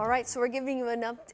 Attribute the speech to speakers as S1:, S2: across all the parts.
S1: All right, so we're giving you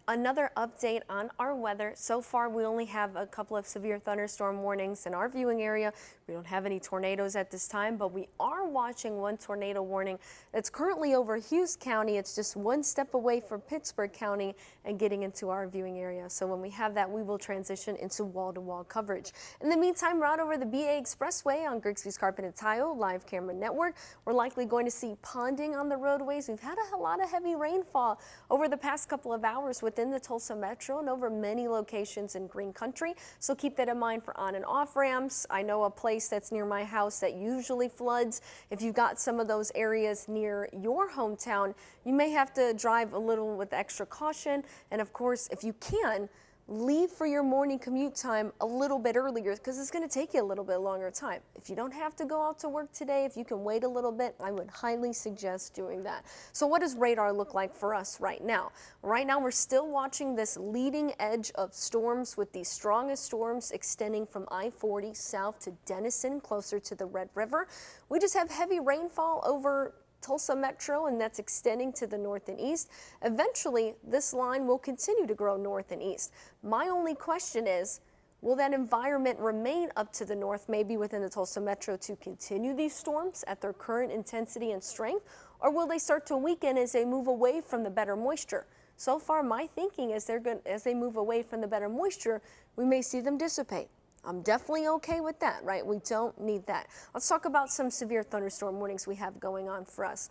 S1: another update on our weather. So far, we only have a couple of severe thunderstorm warnings in our viewing area. We don't have any tornadoes at this time, but we are watching one tornado warning that's currently over Hughes County. It's just one step away from Pittsburgh County and getting into our viewing area. So when we have that, we will transition into wall-to-wall coverage. In the meantime, we're out over the BA Expressway on Grigsby's Carpet and Tile live camera network. We're likely going to see ponding on the roadways. We've had a lot of heavy rainfall over the past couple of hours within the Tulsa Metro and over many locations in Green Country. So keep that in mind for on and off ramps. I know a place that's near my house that usually floods. If you've got some of those areas near your hometown, you may have to drive a little with extra caution. And of course, if you can, leave for your morning commute time a little bit earlier because it's going to take you a little bit longer time. If you don't have to go out to work today, if you can wait a little bit, I would highly suggest doing that. So what does radar look like for us right now? Right now, we're still watching this leading edge of storms with the strongest storms extending from I-40 south to Denison, closer to the Red River. We just have heavy rainfall over Tulsa Metro, and that's extending to the north and east. Eventually, this line will continue to grow north and east. My only question is, will that environment remain up to the north, maybe within the Tulsa Metro, to continue these storms at their current intensity and strength, or will they start to weaken as they move away from the better moisture? So far, my thinking is as they move away from the better moisture, we may see them dissipate. I'm definitely okay with that, right? We don't need that. Let's talk about some severe thunderstorm warnings we have going on for us.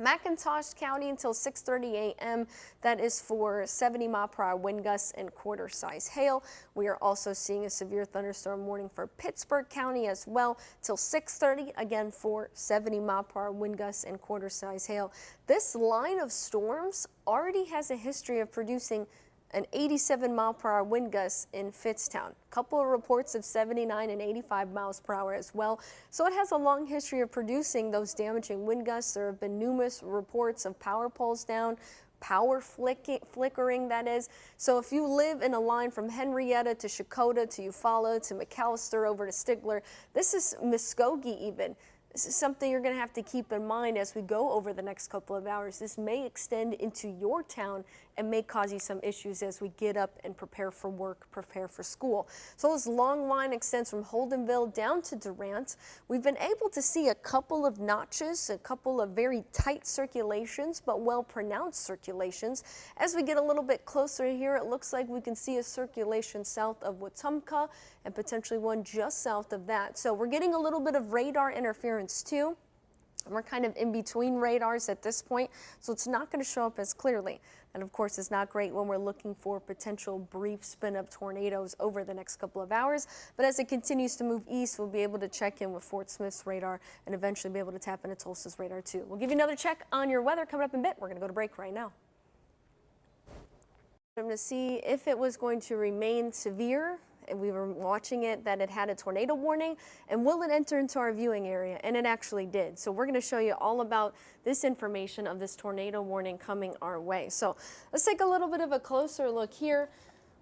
S1: McIntosh County until 6:30 a.m. That is for 70-mile-per-hour wind gusts and quarter-size hail. We are also seeing a severe thunderstorm warning for Pittsburgh County as well till 6:30, again for 70-mile-per-hour wind gusts and quarter-size hail. This line of storms already has a history of producing an 87-mile-per-hour wind gust in Fitztown. A couple of reports of 79 and 85 miles per hour as well. So it has a long history of producing those damaging wind gusts. There have been numerous reports of power poles down, power flickering, that is. So if you live in a line from Henrietta to Shakota to Eufaula to McAllister over to Stigler, this is Muskogee even. This is something you're going to have to keep in mind as we go over the next couple of hours. This may extend into your town and may cause you some issues as we get up and prepare for work, prepare for school. So this long line extends from Holdenville down to Durant. We've been able to see a couple of notches, a couple of very tight circulations, but well-pronounced circulations. As we get a little bit closer here, it looks like we can see a circulation south of Wetumpka and potentially one just south of that. So we're getting a little bit of radar interference too. We're kind of in between radars at this point, so it's not going to show up as clearly. And of course, it's not great when we're looking for potential brief spin-up tornadoes over the next couple of hours. But as it continues to move east, we'll be able to check in with Fort Smith's radar and eventually be able to tap into Tulsa's radar too. We'll give you another check on your weather coming up in a bit. We're going to go to break right now. I'm going to see if it was going to remain severe. And we were watching it that it had a tornado warning, and will it enter into our viewing area? And it actually did. So we're going to show you all about this information of this tornado warning coming our way. So let's take a little bit of a closer look here.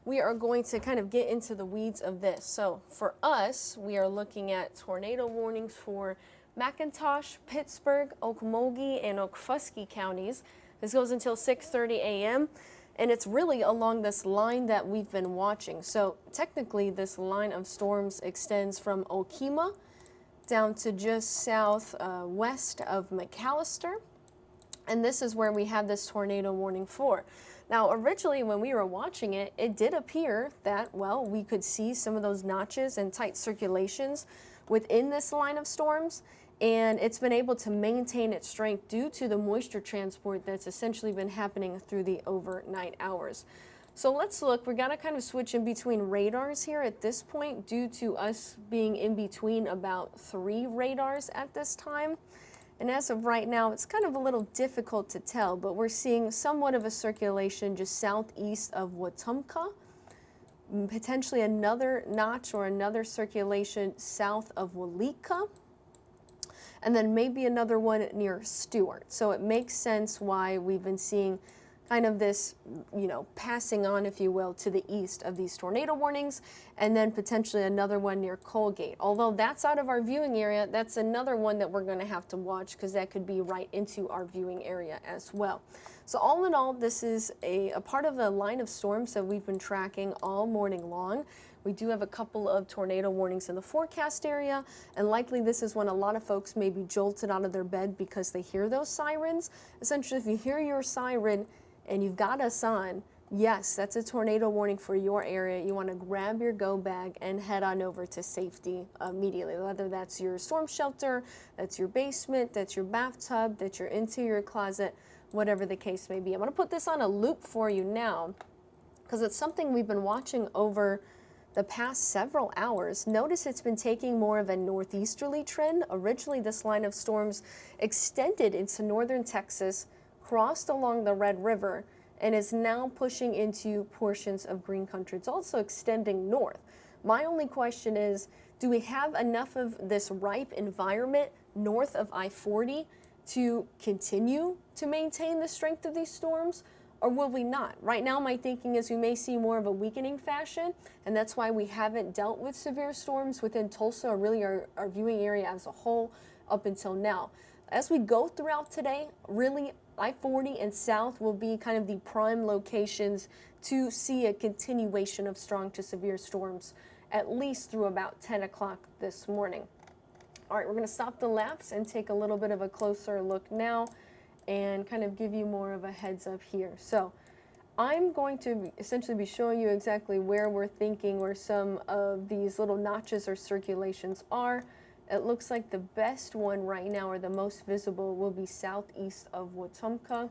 S1: We are going to kind of get into the weeds of this. So for us, we are looking at tornado warnings for McIntosh, Pittsburgh, Okmulgee, and Okfuskee counties. This goes until 6:30 a.m. And it's really along this line that we've been watching. So technically, this line of storms extends from Okemah down to just southwest of McAllister. And this is where we have this tornado warning for. Now, originally, when we were watching it, it did appear that, well, we could see some of those notches and tight circulations within this line of storms. And it's been able to maintain its strength due to the moisture transport that's essentially been happening through the overnight hours. So let's look. We're going to kind of switch in between radars here at this point due to us being in between about 3 radars at this time. And as of right now, it's kind of a little difficult to tell, but we're seeing somewhat of a circulation just southeast of Wetumpka, potentially another notch or another circulation south of Walika, and then maybe another one near Stewart. So it makes sense why we've been seeing kind of this, passing on, if you will, to the east of these tornado warnings, and then potentially another one near Colgate. Although that's out of our viewing area, that's another one that we're going to have to watch because that could be right into our viewing area as well. So all in all, this is a part of a line of storms that we've been tracking all morning long. We do have a couple of tornado warnings in the forecast area, and likely this is when a lot of folks may be jolted out of their bed because they hear those sirens. Essentially, if you hear your siren and you've got us on, yes, that's a tornado warning for your area. You want to grab your go bag and head on over to safety immediately, whether that's your storm shelter, that's your basement, that's your bathtub, that's your interior closet, whatever the case may be. I'm going to put this on a loop for you now because it's something we've been watching over the past several hours. Notice it's been taking more of a northeasterly trend. Originally, this line of storms extended into northern Texas, crossed along the Red River, and is now pushing into portions of green country. It's also extending north. My only question is, do we have enough of this ripe environment north of I-40 to continue to maintain the strength of these storms, or will we not? Right now, my thinking is we may see more of a weakening fashion, and that's why we haven't dealt with severe storms within Tulsa, or really our viewing area as a whole up until now. As we go throughout today, really I-40 and south will be kind of the prime locations to see a continuation of strong to severe storms, at least through about 10 o'clock this morning. All right, we're going to stop the laps and take a little bit of a closer look now and kind of give you more of a heads up here. So I'm going to essentially be showing you exactly where we're thinking where some of these little notches or circulations are. It looks like the best one right now, or the most visible, will be southeast of Wetumpka.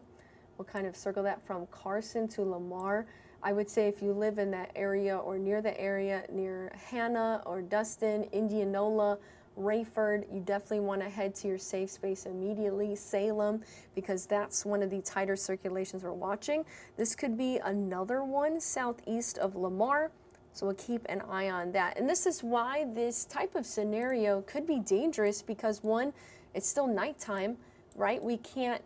S1: We'll kind of circle that from Carson to Lamar. I would say if you live in that area or near the area, near Hannah or Dustin, Indianola, Rayford, you definitely want to head to your safe space immediately. Salem, because that's one of the tighter circulations we're watching. This could be another one southeast of Lamar. So we'll keep an eye on that. And this is why this type of scenario could be dangerous because, one, it's still nighttime, right? We can't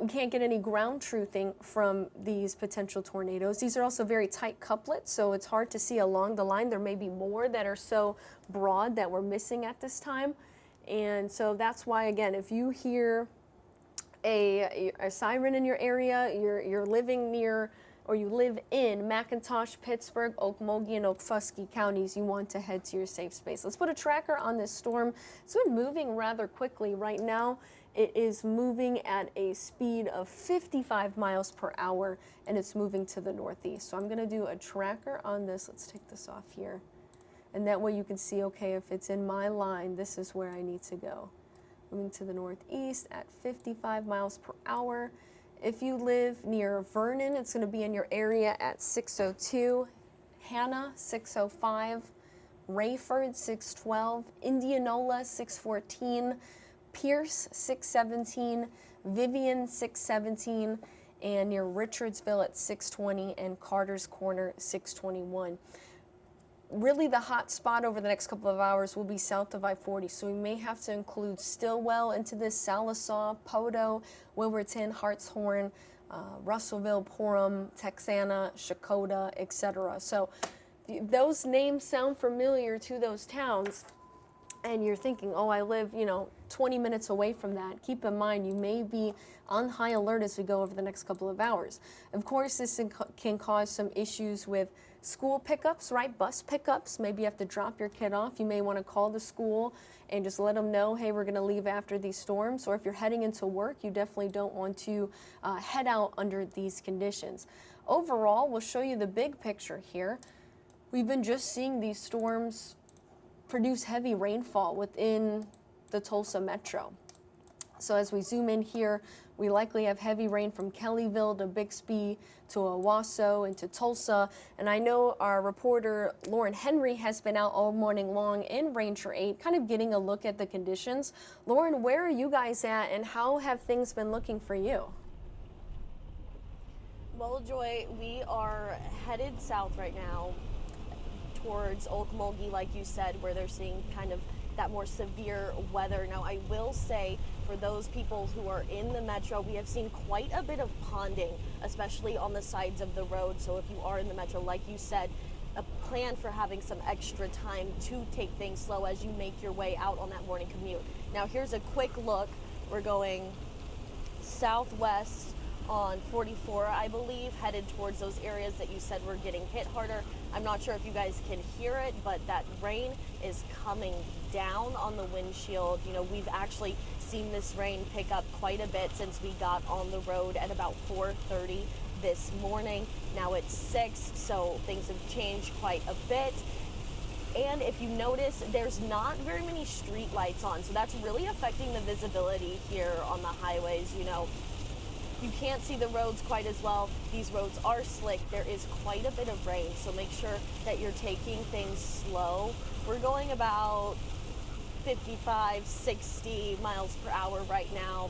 S1: get any ground truthing from these potential tornadoes. These are also very tight couplets, so it's hard to see along the line. There may be more that are so broad that we're missing at this time. And so that's why, again, if you hear a siren in your area, you're living near or you live in McIntosh, Pittsburgh, Okmulgee, and Okfuskee counties, you want to head to your safe space. Let's put a tracker on this storm. It's been moving rather quickly. Right now, it is moving at a speed of 55 miles per hour, and it's moving to the northeast. So I'm going to do a tracker on this. Let's take this off here. And that way you can see, okay, if it's in my line, this is where I need to go. Moving to the northeast at 55 miles per hour. If you live near Vernon, it's going to be in your area at 602, Hannah 605, Rayford 612, Indianola 614, Pierce 617, Vivian 617, and near Richardsville at 620 and Carter's Corner 621. Really the hot spot over the next couple of hours will be south of I-40, so we may have to include Stillwell into this, Sallisaw, Podo, Wilburton, Hartshorn, Russellville, Porham, Texana, Shakota, etc. So those names sound familiar to those towns, and you're thinking, oh, I live, 20 minutes away from that. Keep in mind, you may be on high alert as we go over the next couple of hours. Of course, this can cause some issues with school pickups, right? Bus pickups. Maybe you have to drop your kid off. You may want to call the school and just let them know, hey, we're going to leave after these storms. Or if you're heading into work, you definitely don't want to head out under these conditions. Overall, we'll show you the big picture here. We've been just seeing these storms produce heavy rainfall within the Tulsa metro. So as we zoom in here, we likely have heavy rain from Kellyville to Bixby to Owasso and to Tulsa. And I know our reporter Lauren Henry has been out all morning long in Ranger 8, kind of getting a look at the conditions. Lauren, where are you guys at and how have things been looking for you?
S2: Well, Joy, we are headed south right now towards Okmulgee, like you said, where they're seeing kind of that more severe weather. Now, I will say For those people who are in the metro, we have seen quite a bit of ponding, especially on the sides of the road. So if you are in the metro, like you said, a plan for having some extra time to take things slow as you make your way out on that morning commute. Now here's a quick look. We're going southwest on 44, I believe, headed towards those areas that you said were getting hit harder. I'm not sure if you guys can hear it, but that rain is coming down on the windshield. You know, we've actually seen this rain pick up quite a bit since we got on the road at about 4:30 this morning. Now it's 6, so things have changed quite a bit. And if you notice, there's not very many street lights on, so that's really affecting the visibility here on the highways. You know, you can't see the roads quite as well. These roads are slick. There is quite a bit of rain, so make sure that you're taking things slow. We're going about 55, 60 miles per hour right now.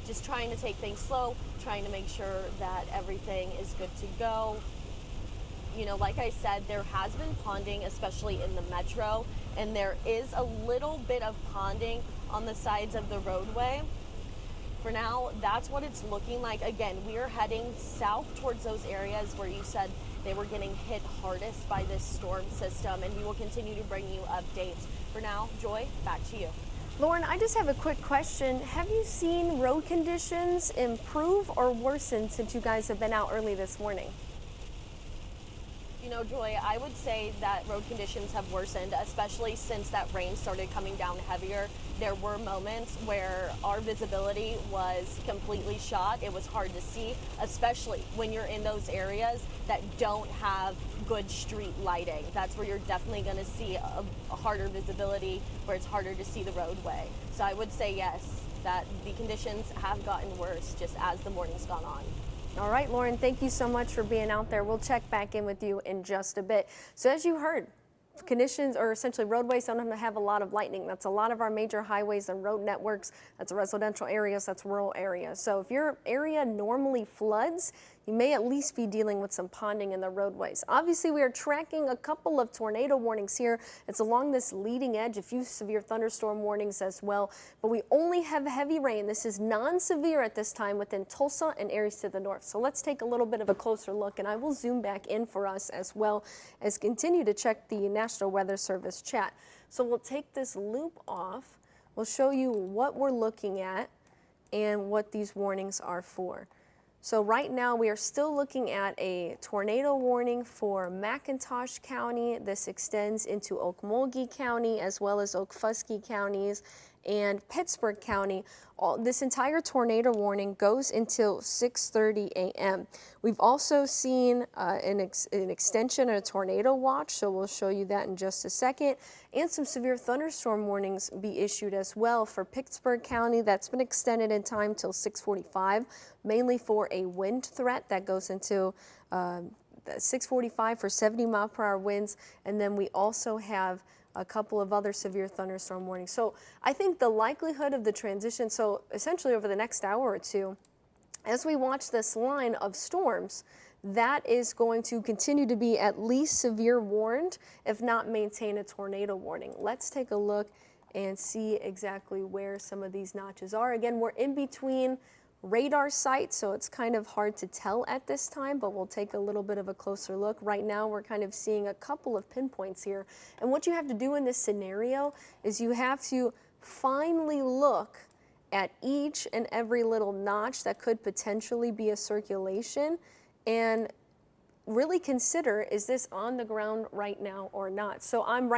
S2: Just trying to take things slow, trying to make sure that everything is good to go. You know, like I said, there has been ponding, especially in the metro, and there is a little bit of ponding on the sides of the roadway. For now, that's what it's looking like. Again, we are heading south towards those areas where you said they were getting hit hardest by this storm system, and we will continue to bring you updates. For now, Joy, back to you.
S1: Lauren, I just have a quick question. Have you seen road conditions improve or worsen since you guys have been out early this morning?
S2: You know, Joy, I would say that road conditions have worsened, especially since that rain started coming down heavier. There were moments where our visibility was completely shot. It was hard to see, especially when you're in those areas that don't have good street lighting. That's where you're definitely going to see a harder visibility, where it's harder to see the roadway. So I would say yes, that the conditions have gotten worse just as the morning's gone on.
S1: All right, Lauren, thank you so much for being out there. We'll check back in with you in just a bit. So as you heard, conditions, or essentially roadways, don't have a lot of lightning. That's a lot of our major highways and road networks. That's residential areas, that's rural areas. So if your area normally floods, you may at least be dealing with some ponding in the roadways. Obviously, we are tracking a couple of tornado warnings here. It's along this leading edge, a few severe thunderstorm warnings as well, but we only have heavy rain. This is non-severe at this time within Tulsa and areas to the north. So let's take a little bit of a closer look, and I will zoom back in for us as well as continue to check the National Weather Service chat. So we'll take this loop off. We'll show you what we're looking at and what these warnings are for. So right now we are still looking at a tornado warning for McIntosh County. This extends into Okmulgee County as well as Okfuskee counties and Pittsburgh County. This entire tornado warning goes until 6:30 a.m. We've also seen an extension of a tornado watch, so we'll show you that in just a second, and some severe thunderstorm warnings be issued as well for Pittsburgh County. That's been extended in time till 6:45, mainly for a wind threat that goes into 6:45 for 70-mile-per-hour winds, and then we also have a couple of other severe thunderstorm warnings. So I think the likelihood of the transition, so essentially over the next hour or two, as we watch this line of storms, that is going to continue to be at least severe warned, if not maintain a tornado warning. Let's take a look and see exactly where some of these notches are. Again, we're in between radar sites, so it's kind of hard to tell at this time, but we'll take a little bit of a closer look. Right now, we're kind of seeing a couple of pinpoints here. And what you have to do in this scenario is you have to finally look at each and every little notch that could potentially be a circulation and really consider, is this on the ground right now or not? So I'm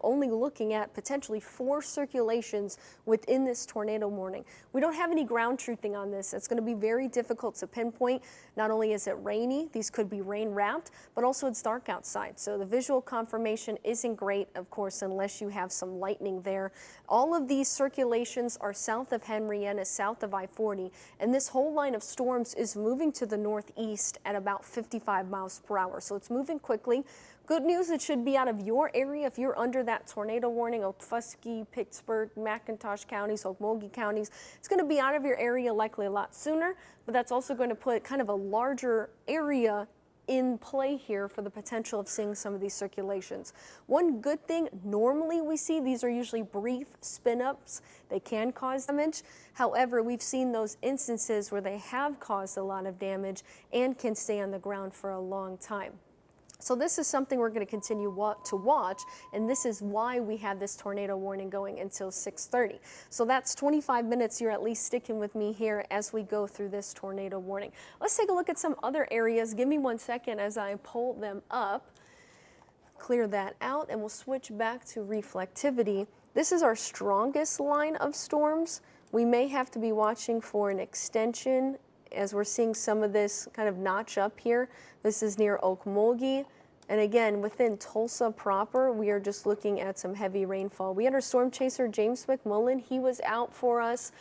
S1: only looking at potentially 4 circulations within this tornado warning. We don't have any ground truthing on this. It's going to be very difficult to pinpoint. Not only is it rainy, these could be rain wrapped, but also it's dark outside. So the visual confirmation isn't great, of course, unless you have some lightning there. All of these circulations are south of Henrietta, south of I-40, and this whole line of storms is moving to the northeast at about 55 miles per hour. So it's moving quickly. Good news, it should be out of your area if you're under that tornado warning, Okfuskee, Pittsburgh, McIntosh counties, Okmulgee counties. It's going to be out of your area likely a lot sooner, but that's also going to put kind of a larger area in play here for the potential of seeing some of these circulations. One good thing, normally we see these are usually brief spin-ups. They can cause damage. However, we've seen those instances where they have caused a lot of damage and can stay on the ground for a long time. So this is something we're going to continue to watch, and this is why we have this tornado warning going until 6:30. So that's 25 minutes. You're at least sticking with me here as we go through this tornado warning. Let's take a look at some other areas. Give me 1 second as I pull them up, clear that out, and we'll switch back to reflectivity. This is our strongest line of storms. We may have to be watching for an extension as we're seeing some of this kind of notch up here. This is near Okmulgee. And again, within Tulsa proper, we are just looking at some heavy rainfall. We had our storm chaser, James McMullen. He was out for us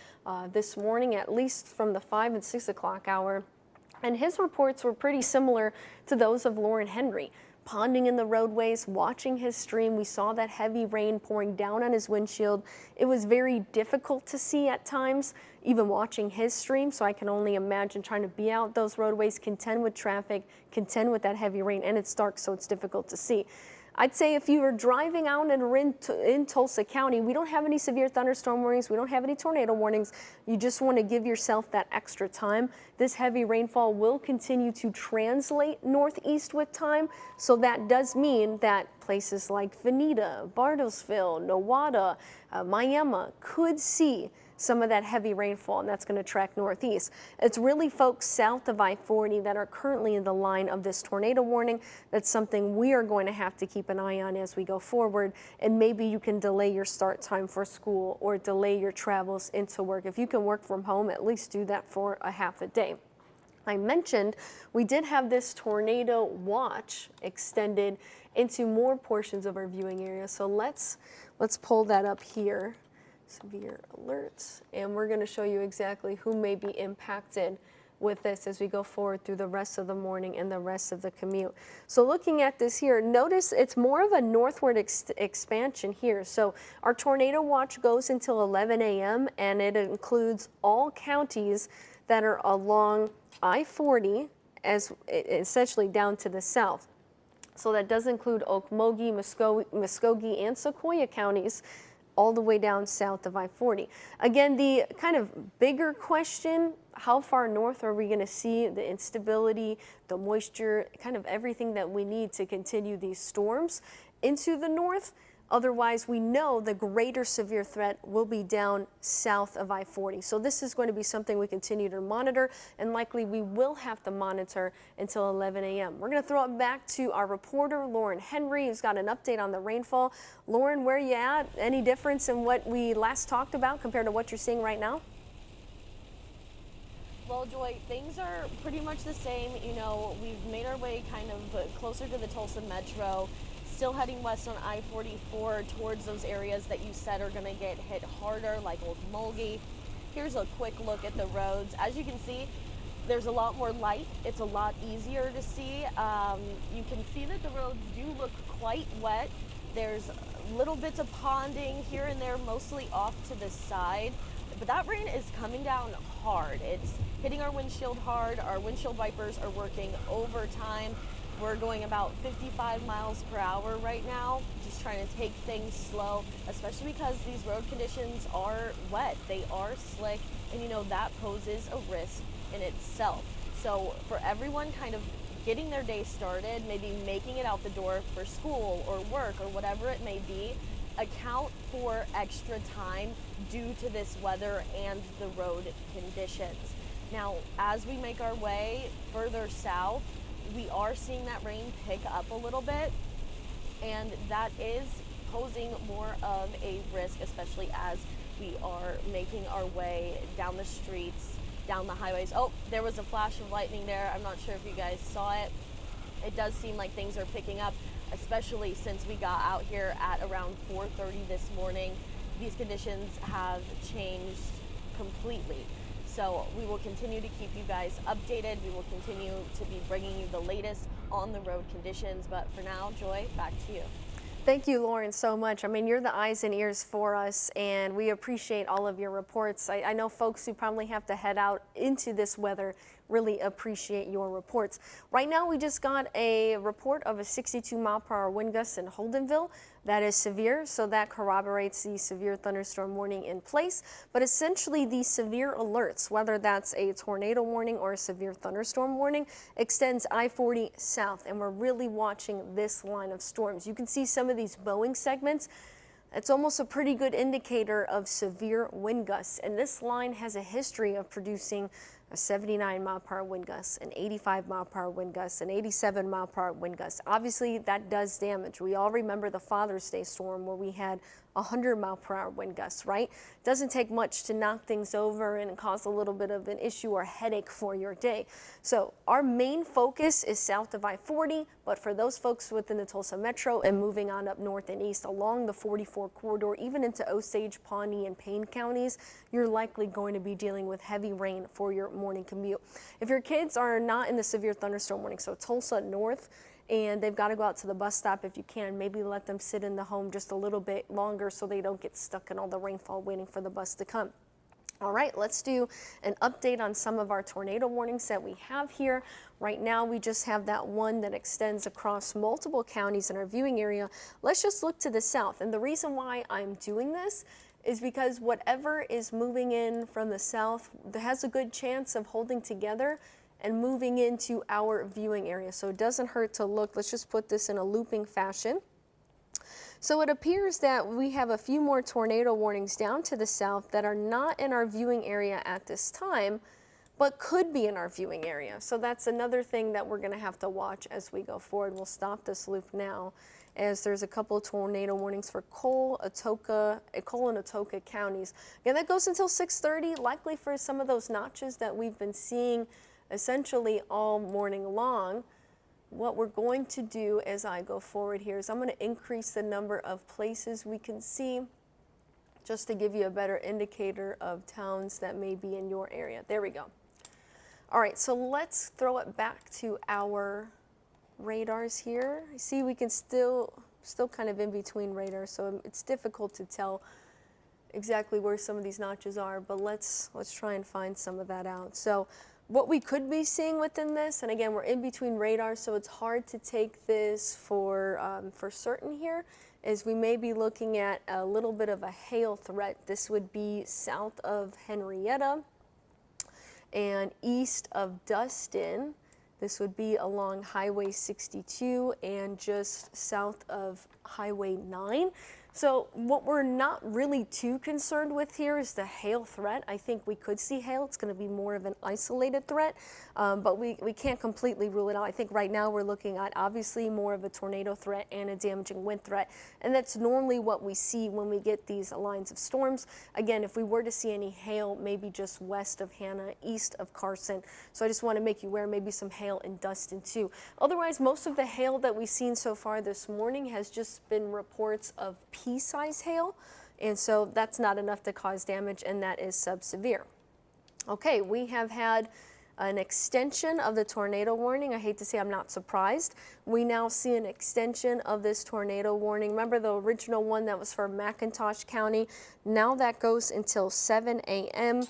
S1: this morning, at least from the 5 and 6 o'clock hour. And his reports were pretty similar to those of Lauren Henry. Ponding in the roadways, watching his stream. We saw that heavy rain pouring down on his windshield. It was very difficult to see at times, even watching his stream. So I can only imagine trying to be out those roadways, contend with traffic, contend with that heavy rain, and it's dark, so it's difficult to see. I'd say if you were driving out and are in Tulsa County, we don't have any severe thunderstorm warnings. We don't have any tornado warnings. You just want to give yourself that extra time. This heavy rainfall will continue to translate northeast with time. So that does mean that places like Veneta, Bartlesville, Nowata, Miami could see some of that heavy rainfall, and that's going to track northeast. It's really folks south of I-40 that are currently in the line of this tornado warning. That's something we are going to have to keep an eye on as we go forward, and maybe you can delay your start time for school or delay your travels into work. If you can work from home, at least do that for a half a day. I mentioned we did have this tornado watch extended into more portions of our viewing area. So let's pull that up here. Severe alerts, and we're going to show you exactly who may be impacted with this as we go forward through the rest of the morning and the rest of the commute. So looking at this here, notice it's more of a northward expansion here. So our tornado watch goes until 11 a.m. and it includes all counties that are along I-40 as essentially down to the south. So that does include Okmulgee, Muskogee, and Sequoia counties, all the way down south of I-40. Again, the kind of bigger question, how far north are we going to see the instability, the moisture, kind of everything that we need to continue these storms into the north? Otherwise, we know the greater severe threat will be down south of I-40. So this is going to be something we continue to monitor, and likely we will have to monitor until 11 a.m. We're going to throw it back to our reporter, Lauren Henry, who's got an update on the rainfall. Lauren, where are you at? Any difference in what we last talked about compared to what you're seeing right now?
S2: Well, Joy, things are pretty much the same. You know, we've made our way kind of closer to the Tulsa Metro. Still heading west on I-44 towards those areas that you said are going to get hit harder, like Okmulgee. Here's a quick look at the roads. As you can see, there's a lot more light. It's a lot easier to see. You can see that the roads do look quite wet. There's little bits of ponding here and there, mostly off to the side. But that rain is coming down hard. It's hitting our windshield hard. Our windshield wipers are working overtime. We're going about 55 miles per hour right now, just trying to take things slow, especially because these road conditions are wet, they are slick, and you know that poses a risk in itself. So for everyone kind of getting their day started, maybe making it out the door for school or work or whatever it may be, account for extra time due to this weather and the road conditions. Now, as we make our way further south, we are seeing that rain pick up a little bit, and that is posing more of a risk, especially as we are making our way down the streets, down the highways. Oh, there was a flash of lightning there. I'm not sure if you guys saw it. It does seem like things are picking up, especially since we got out here at around 4:30 this morning. These conditions have changed completely. So we will continue to keep you guys updated. We will continue to be bringing you the latest on the road conditions. But for now, Joy, back to you.
S1: Thank you, Lauren, so much. I mean, you're the eyes and ears for us, and we appreciate all of your reports. I know folks who probably have to head out into this weather really appreciate your reports. Right now, we just got a report of a 62-mile-per-hour wind gust in Holdenville. That is severe, so that corroborates the severe thunderstorm warning in place. But essentially, the severe alerts, whether that's a tornado warning or a severe thunderstorm warning, extends I-40 south, and we're really watching this line of storms. You can see some of these Boeing segments. It's almost a pretty good indicator of severe wind gusts, and this line has a history of producing a 79-mile-per-hour wind gust, an 85-mile-per-hour wind gust, an 87-mile-per-hour wind gust. Obviously, that does damage. We all remember the Father's Day storm where we had 100-mile-per-hour wind gusts, right? Doesn't take much to knock things over and cause a little bit of an issue or headache for your day. So our main focus is south of I-40, but for those folks within the Tulsa Metro and moving on up north and east along the 44 corridor, even into Osage, Pawnee, and Payne counties, you're likely going to be dealing with heavy rain for your morning commute. If your kids are not in the severe thunderstorm warning, so Tulsa north, and they've got to go out to the bus stop, if you can, maybe let them sit in the home just a little bit longer so they don't get stuck in all the rainfall waiting for the bus to come. All right, let's do an update on some of our tornado warnings that we have here. Right now, we just have that one that extends across multiple counties in our viewing area. Let's just look to the south. And the reason why I'm doing this is because whatever is moving in from the south has a good chance of holding together and moving into our viewing area. So it doesn't hurt to look. Let's just put this in a looping fashion. So it appears that we have a few more tornado warnings down to the south that are not in our viewing area at this time, but could be in our viewing area. So that's another thing that we're gonna have to watch as we go forward. We'll stop this loop now, as there's a couple of tornado warnings for Cole and Atoka counties. Again, that goes until 6:30, likely for some of those notches that we've been seeing essentially all morning long. What we're going to do as I go forward here is I'm going to increase the number of places we can see just to give you a better indicator of towns that may be in your area. There we go. All right, so let's throw it back to our radars here. See, we can still kind of in between radars, so it's difficult to tell exactly where some of these notches are, but let's try and find some of that out. So what we could be seeing within this, and again, we're in between radars, so it's hard to take this for certain here, is we may be looking at a little bit of a hail threat. This would be south of Henrietta and east of Dustin. This would be along Highway 62 and just south of Highway 9. So what we're not really too concerned with here is the hail threat. I think we could see hail. It's going to be more of an isolated threat, but we can't completely rule it out. I think right now we're looking at obviously more of a tornado threat and a damaging wind threat, and that's normally what we see when we get these lines of storms. Again, if we were to see any hail, maybe just west of Hannah, east of Carson. So I just want to make you aware, maybe some hail in Dustin too. Otherwise, most of the hail that we've seen so far this morning has just been reports of pea-size hail, and so that's not enough to cause damage, and that is sub-severe. Okay, we have had an extension of the tornado warning. I hate to say I'm not surprised. We now see an extension of this tornado warning. Remember the original one that was for McIntosh County? Now that goes until 7 a.m.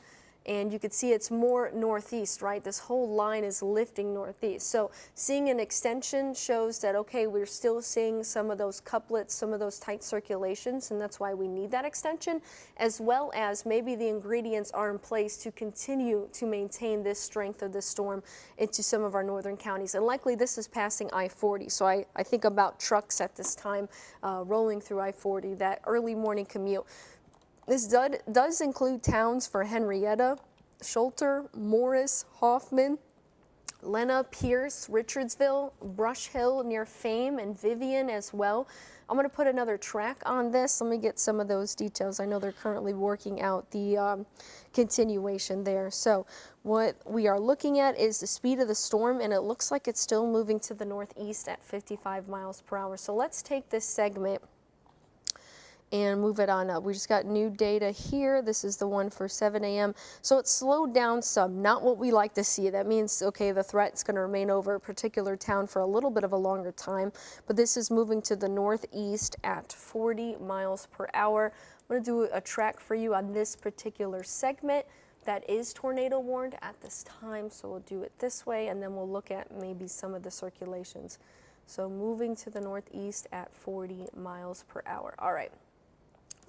S1: and you can see it's more northeast, right? This whole line is lifting northeast. So seeing an extension shows that, okay, we're still seeing some of those couplets, some of those tight circulations, and that's why we need that extension, as well as maybe the ingredients are in place to continue to maintain this strength of this storm into some of our northern counties. And likely this is passing I-40. So I think about trucks at this time rolling through I-40, that early morning commute. This does include towns for Henrietta, Schulter, Morris, Hoffman, Lena, Pierce, Richardsville, Brush Hill near Fame, and Vivian as well. I'm going to put another track on this. Let me get some of those details. I know they're currently working out the continuation there. So what we are looking at is the speed of the storm, and it looks like it's still moving to the northeast at 55 miles per hour. So let's take this segment and move it on up. We just got new data here. This is the one for 7 a.m. So it slowed down some, not what we like to see. That means, okay, the threat's going to remain over a particular town for a little bit of a longer time, but this is moving to the northeast at 40 miles per hour. I'm going to do a track for you on this particular segment that is tornado warned at this time. So we'll do it this way, and then we'll look at maybe some of the circulations. So moving to the northeast at 40 miles per hour. All right.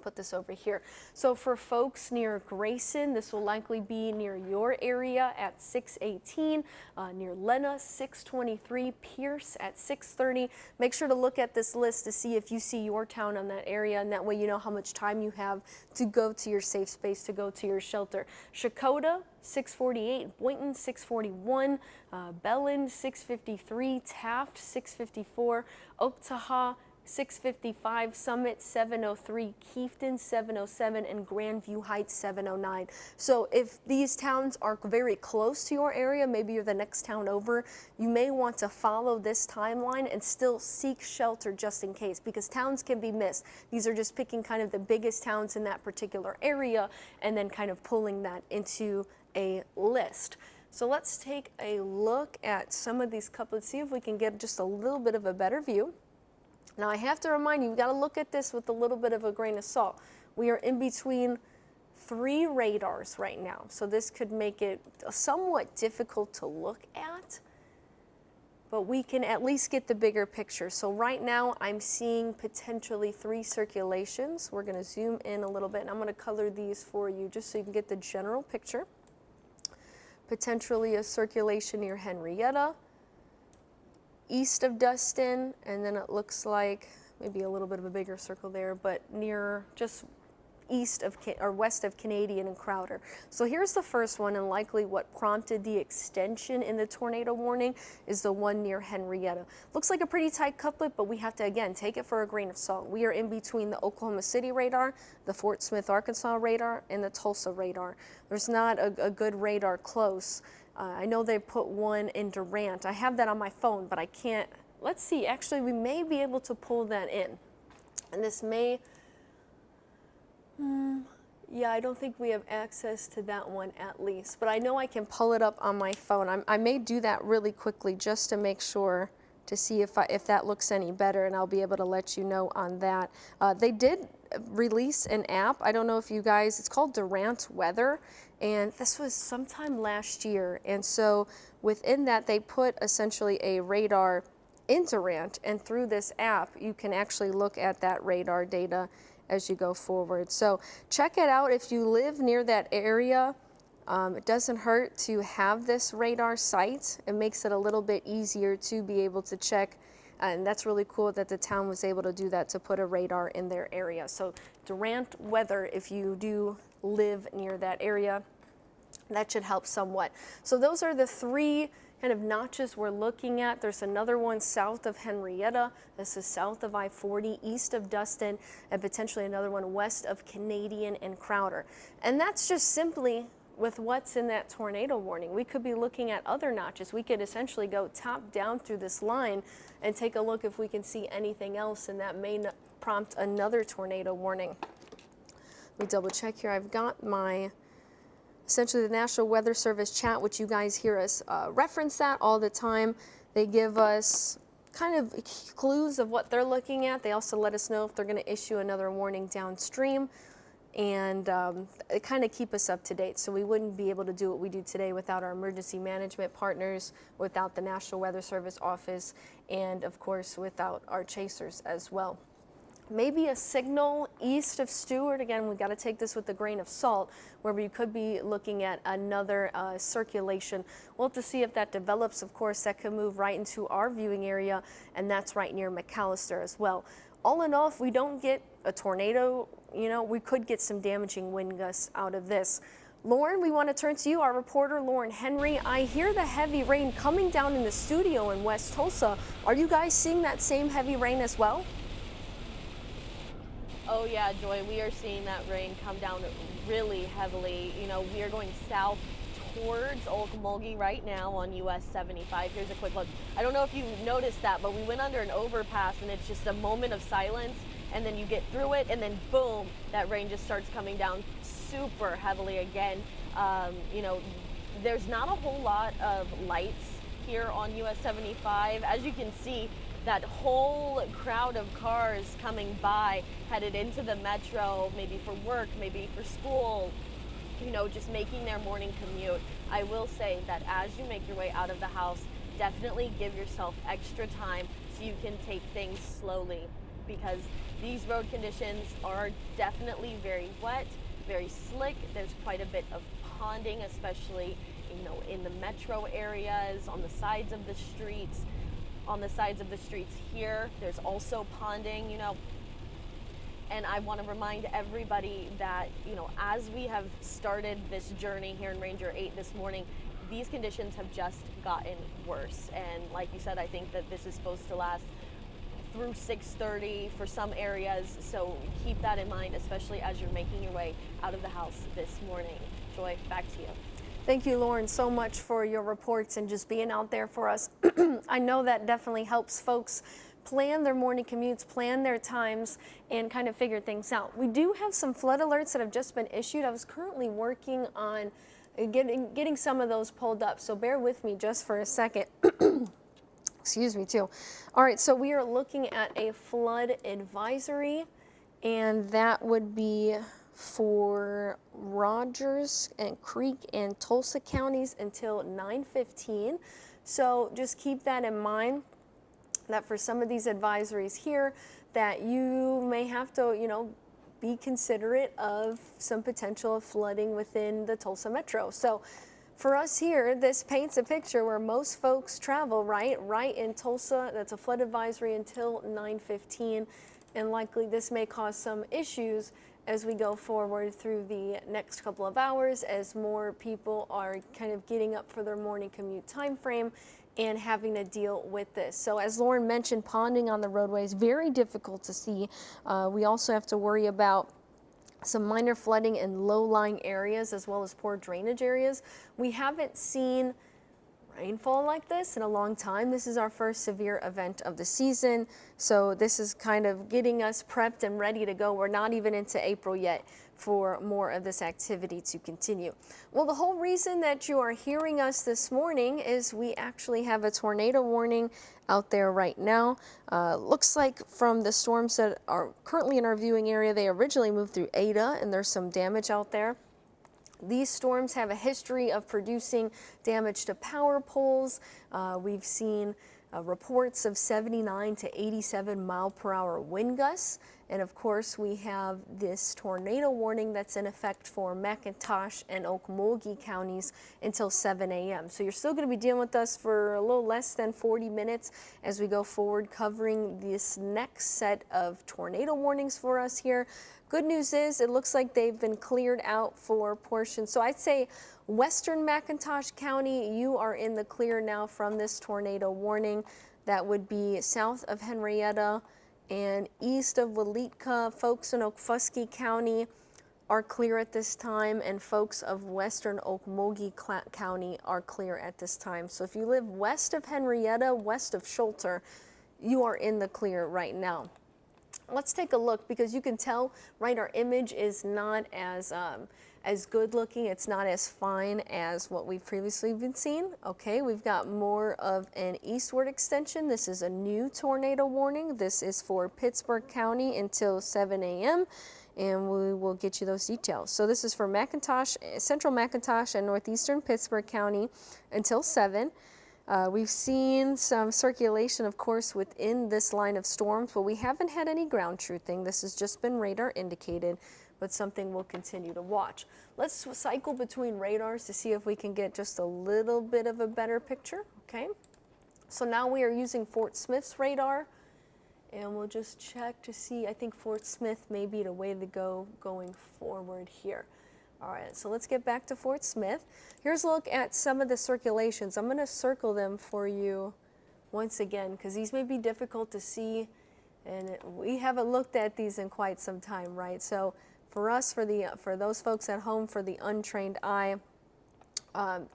S1: Put this over here. So for folks near Grayson, this will likely be near your area at 6:18, near Lena 6:23, Pierce at 6:30. Make sure to look at this list to see if you see your town on that area, and that way you know how much time you have to go to your safe space, to go to your shelter. Shakota 6:48, Boynton 6:41, Bellin 6:53, Taft 6:54, Oktaha 6:55, Summit 7:03, Kiefton 7:07, and Grandview Heights 7:09. So if these towns are very close to your area, maybe you're the next town over, you may want to follow this timeline and still seek shelter just in case, because towns can be missed. These are just picking kind of the biggest towns in that particular area and then kind of pulling that into a list. So let's take a look at some of these couplets, see if we can get just a little bit of a better view. Now I have to remind you, got to look at this with a little bit of a grain of salt. We are in between 3 radars right now, so this could make it somewhat difficult to look at, but we can at least get the bigger picture. So right now I'm seeing potentially 3 circulations. We're going to zoom in a little bit, and I'm going to color these for you just so you can get the general picture. Potentially a circulation near Henrietta, east of Dustin, and then it looks like maybe a little bit of a bigger circle there, but near just east of or west of Canadian and Crowder. So here's the first one, and likely what prompted the extension in the tornado warning is the one near Henrietta. Looks like a pretty tight couplet, but we have to again take it for a grain of salt. We are in between the Oklahoma City radar, the Fort Smith, Arkansas radar, and the Tulsa radar. There's not a good radar close. I know they put one in Durant. I have that on my phone, but I can't. Let's see. Actually, we may be able to pull that in. And this may, yeah, I don't think we have access to that one at least. But I know I can pull it up on my phone. I may do that really quickly just to make sure, to see if that looks any better, and I'll be able to let you know on that. They did release an app. I don't know if you guys, it's called Durant Weather, and this was sometime last year. And so within that, they put essentially a radar in Durant, and through this app, you can actually look at that radar data as you go forward. So check it out if you live near that area. It doesn't hurt to have this radar site. It makes it a little bit easier to be able to check, and that's really cool that the town was able to do that, to put a radar in their area. So Durant Weather, if you do live near that area, that should help somewhat. So those are the 3 kind of notches we're looking at. There's another one south of Henrietta. This is south of I-40, east of Dustin, and potentially another one west of Canadian and Crowder. And that's just simply with what's in that tornado warning. We could be looking at other notches. We could essentially go top down through this line and take a look if we can see anything else, and that may prompt another tornado warning. Let me double check here. I've got my, essentially the National Weather Service chat, which you guys hear us reference that all the time. They give us kind of clues of what they're looking at. They also let us know if they're going to issue another warning downstream, and it kind of keep us up to date. So we wouldn't be able to do what we do today without our emergency management partners, without the National Weather Service office, and of course without our chasers as well. Maybe a signal east of Stewart. Again, we've got to take this with a grain of salt, where we could be looking at another circulation. We'll have to see if that develops. Of course, that could move right into our viewing area, and that's right near McAllister as well. All in all, if we don't get a tornado, you know, we could get some damaging wind gusts out of this. Lauren, we want to turn to you, our reporter, Lauren Henry. I hear the heavy rain coming down in the studio in West Tulsa. Are you guys seeing that same heavy rain as well?
S2: Oh yeah, Joy, we are seeing that rain come down really heavily. You know, we are going south towards Okmulgee right now on US 75. Here's a quick look. I don't know if you noticed that, but we went under an overpass, and it's just a moment of silence and then you get through it, and then boom, that rain just starts coming down super heavily again. You know, there's not a whole lot of lights here on US 75. As you can see, that whole crowd of cars coming by, headed into the metro, maybe for work, maybe for school, you know, just making their morning commute. I will say that as you make your way out of the house, definitely give yourself extra time so you can take things slowly, because these road conditions are definitely very wet, very slick. There's quite a bit of ponding, especially, you know, in the metro areas, on the sides of the streets. On the sides of the streets here, there's also ponding, you know. And I want to remind everybody that, you know, as we have started this journey here in Ranger 8 this morning, these conditions have just gotten worse. And like you said, I think that this is supposed to last through 6:30 for some areas. So keep that in mind, especially as you're making your way out of the house this morning. Joy, back to you.
S1: Thank you, Lauren, so much for your reports and just being out there for us. I know that definitely helps folks plan their morning commutes, plan their times, and kind of figure things out. We do have some flood alerts that have just been issued. I was currently working on getting some of those pulled up, so bear with me just for a second. Excuse me, too. All right, so we are looking at a flood advisory, and that would be for Rogers and Creek and Tulsa counties until 9:15. So just keep that in mind, that for some of these advisories here, that you may have to, you know, be considerate of some potential flooding within the Tulsa metro. So for us here, this paints a picture where most folks travel, right in Tulsa. That's a flood advisory until 9:15, and likely this may cause some issues as we go forward through the next couple of hours, as more people are kind of getting up for their morning commute time frame and having to deal with this. So as Lauren mentioned, ponding on the roadways, very difficult to see. We also have to worry about some minor flooding in low-lying areas as well as poor drainage areas. We haven't seen rainfall like this in a long time. This is our first severe event of the season, so this is kind of getting us prepped and ready to go. We're not even into April yet for more of this activity to continue. Well, the whole reason that you are hearing us this morning is we actually have a tornado warning out there right now. Looks like from the storms that are currently in our viewing area, they originally moved through Ada, and there's some damage out there. These storms have a history of producing damage to power poles. We've seen reports of 79 to 87 mile per hour wind gusts. And of course, we have this tornado warning that's in effect for McIntosh and Okmulgee counties until 7 a.m. So you're still going to be dealing with us for a little less than 40 minutes as we go forward, covering this next set of tornado warnings for us here. Good news is it looks like they've been cleared out for portions. So I'd say western McIntosh County, you are in the clear now from this tornado warning. That would be south of Henrietta and east of Waletka. Folks in Okfuskee County are clear at this time, and folks of western Okmulgee County are clear at this time. So if you live west of Henrietta, west of Schulter, you are in the clear right now. Let's take a look, because you can tell, right, our image is not as good looking. It's not as fine as what we've previously been seeing. Okay, we've got more of an eastward extension. This is a new tornado warning. This is for Pittsburgh County until 7 a.m. and we will get you those details. So this is for McIntosh, central McIntosh and northeastern Pittsburgh County until 7. We've seen some circulation, of course, within this line of storms, but we haven't had any ground truthing. This has just been radar indicated, but something we'll continue to watch. Let's cycle between radars to see if we can get just a little bit of a better picture, okay? So now we are using Fort Smith's radar, and we'll just check to see. I think Fort Smith may be the way to go going forward here. All right, so let's get back to Fort Smith. Here's a look at some of the circulations. I'm going to circle them for you once again, because these may be difficult to see, and we haven't looked at these in quite some time, right? So for us, for those folks at home, for the untrained eye,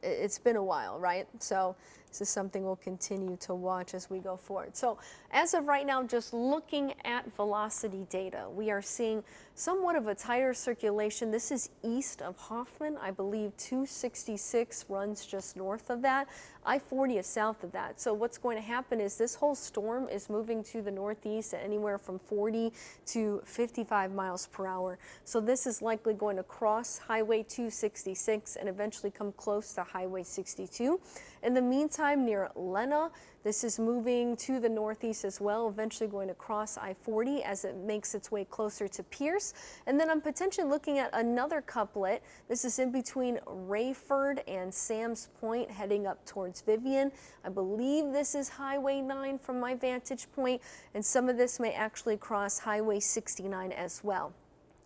S1: it's been a while, right? So This is something we'll continue to watch as we go forward. So as of right now, just looking at velocity data, we are seeing somewhat of a tighter circulation. This is east of Hoffman. I believe 266 runs just north of that. I-40 is south of that. So what's going to happen is this whole storm is moving to the northeast at anywhere from 40 to 55 miles per hour. So this is likely going to cross Highway 266 and eventually come close to Highway 62. In the meantime, near Lena, this is moving to the northeast as well, eventually going to cross I-40 as it makes its way closer to Pierce. And then I'm potentially looking at another couplet. This is in between Rayford and Sam's Point, heading up towards Vivian. I believe this is Highway 9 from my vantage point, and some of this may actually cross Highway 69 as well.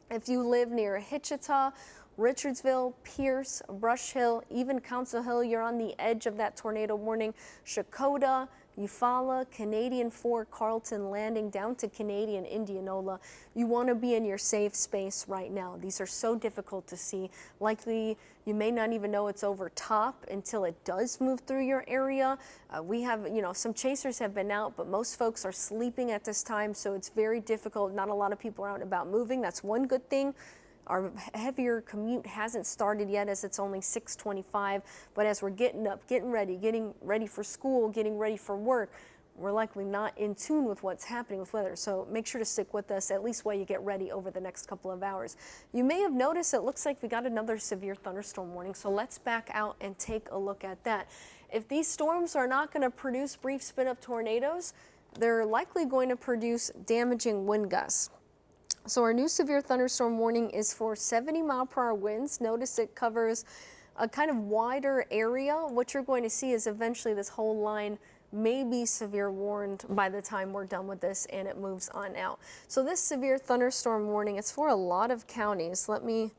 S1: If you live near Hitchita, Richardsville, Pierce, Brush Hill, even Council Hill, you're on the edge of that tornado warning. Shakota, Eufaula, Canadian Fork, Carlton Landing, down to Canadian Indianola. You want to be in your safe space right now. These are so difficult to see. Likely, you may not even know it's over top until it does move through your area. We have, some chasers have been out, but most folks are sleeping at this time, so it's very difficult. Not a lot of people are out and about moving. That's one good thing. Our heavier commute hasn't started yet, as it's only 6:25, but as we're getting up, getting ready for school, getting ready for work, we're likely not in tune with what's happening with weather. So make sure to stick with us, at least while you get ready over the next couple of hours. You may have noticed it looks like we got another severe thunderstorm warning, so let's back out and take a look at that. If these storms are not going to produce brief spin-up tornadoes, they're likely going to produce damaging wind gusts. So our new severe thunderstorm warning is for 70-mile-per-hour winds. Notice it covers a kind of wider area. What you're going to see is eventually this whole line may be severe warned by the time we're done with this and it moves on out. So this severe thunderstorm warning, it's for a lot of counties. Let me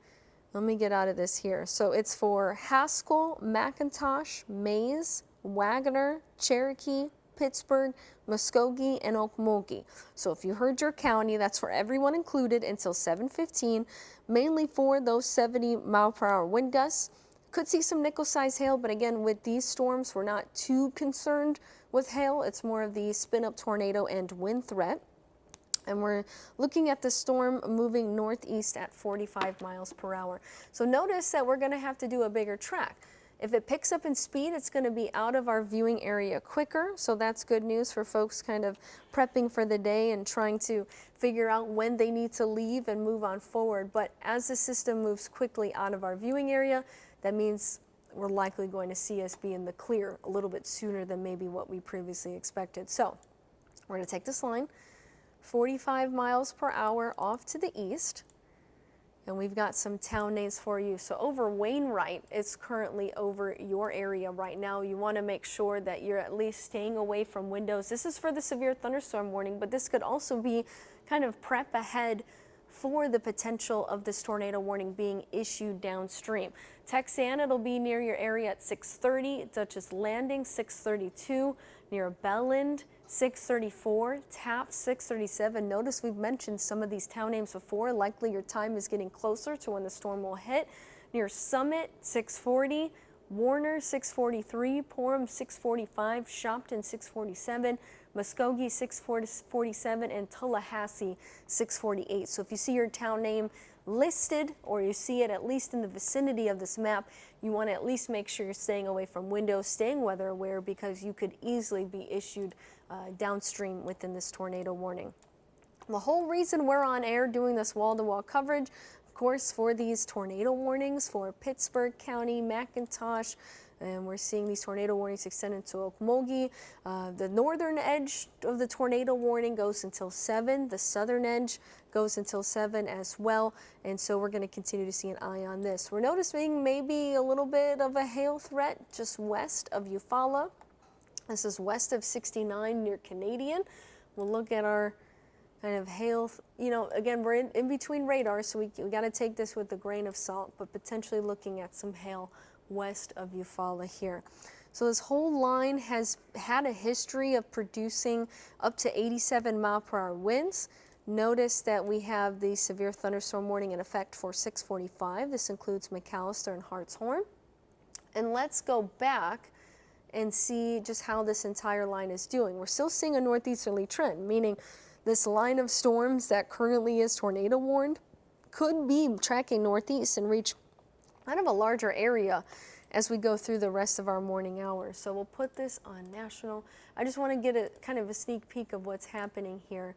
S1: get out of this here. So it's for Haskell, McIntosh, Mays, Wagner, Cherokee, Pittsburgh, Muskogee, and Okmulgee. So if you heard your county, that's for everyone included until 7:15, mainly for those 70-mile-per-hour wind gusts. Could see some nickel-size hail, but again, with these storms, we're not too concerned with hail. It's more of the spin-up tornado and wind threat. And we're looking at the storm moving northeast at 45 miles per hour. So notice that we're going to have to do a bigger track. If it picks up in speed, it's going to be out of our viewing area quicker, so that's good news for folks kind of prepping for the day and trying to figure out when they need to leave and move on forward. But as the system moves quickly out of our viewing area, that means we're likely going to see us be in the clear a little bit sooner than maybe what we previously expected. So we're going to take this line, 45 miles per hour off to the east. And we've got some town names for you. So over Wainwright, it's currently over your area right now. You want to make sure that you're at least staying away from windows. This is for the severe thunderstorm warning, but this could also be kind of prep ahead for the potential of this tornado warning being issued downstream. Texan, it'll be near your area at 6:30. Dutchess Landing, 6:32. Near Belland, 6:34, Taft, 6:37. Notice we've mentioned some of these town names before. Likely your time is getting closer to when the storm will hit. Near Summit, 6:40, Warner, 6:43, Porham, 6:45, Shopton, 6:47, Muskogee, 6:47, and Tallahassee, 6:48. So if you see your town name listed, or you see it at least in the vicinity of this map, you want to at least make sure you're staying away from windows, staying weather aware, because you could easily be issued downstream within this tornado warning. The whole reason we're on air doing this wall-to-wall coverage, of course, for these tornado warnings for Pittsburgh County, McIntosh, and we're seeing these tornado warnings extended to Okmulgee. The northern edge of the tornado warning goes until 7. The southern edge goes until 7 as well. And so we're going to continue to see an eye on this. We're noticing maybe a little bit of a hail threat just west of Eufaula. This is west of 69 near Canadian. We'll look at our kind of hail, again, we're in between radars, so we got to take this with a grain of salt, but potentially looking at some hail west of Eufaula here. So this whole line has had a history of producing up to 87-mile-per-hour winds. Notice that we have the severe thunderstorm warning in effect for 6:45. This includes McAllister and Hartshorn. And let's go back and see just how this entire line is doing. We're still seeing a northeasterly trend, meaning this line of storms that currently is tornado warned could be tracking northeast and reach kind of a larger area as we go through the rest of our morning hours. So we'll put this on national. I just want to get a kind of a sneak peek of what's happening here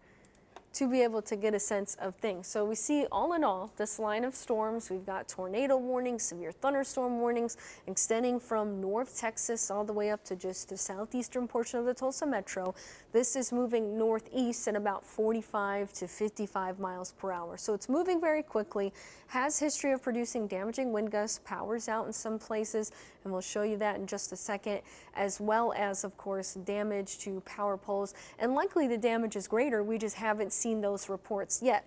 S1: to be able to get a sense of things. So we see, all in all, this line of storms. We've got tornado warnings, severe thunderstorm warnings extending from North Texas all the way up to just the southeastern portion of the Tulsa metro. This is moving northeast at about 45 to 55 miles per hour. So it's moving very quickly, has history of producing damaging wind gusts, powers out in some places, and we'll show you that in just a second, as well as, of course, damage to power poles. And likely the damage is greater, we just haven't seen those reports yet.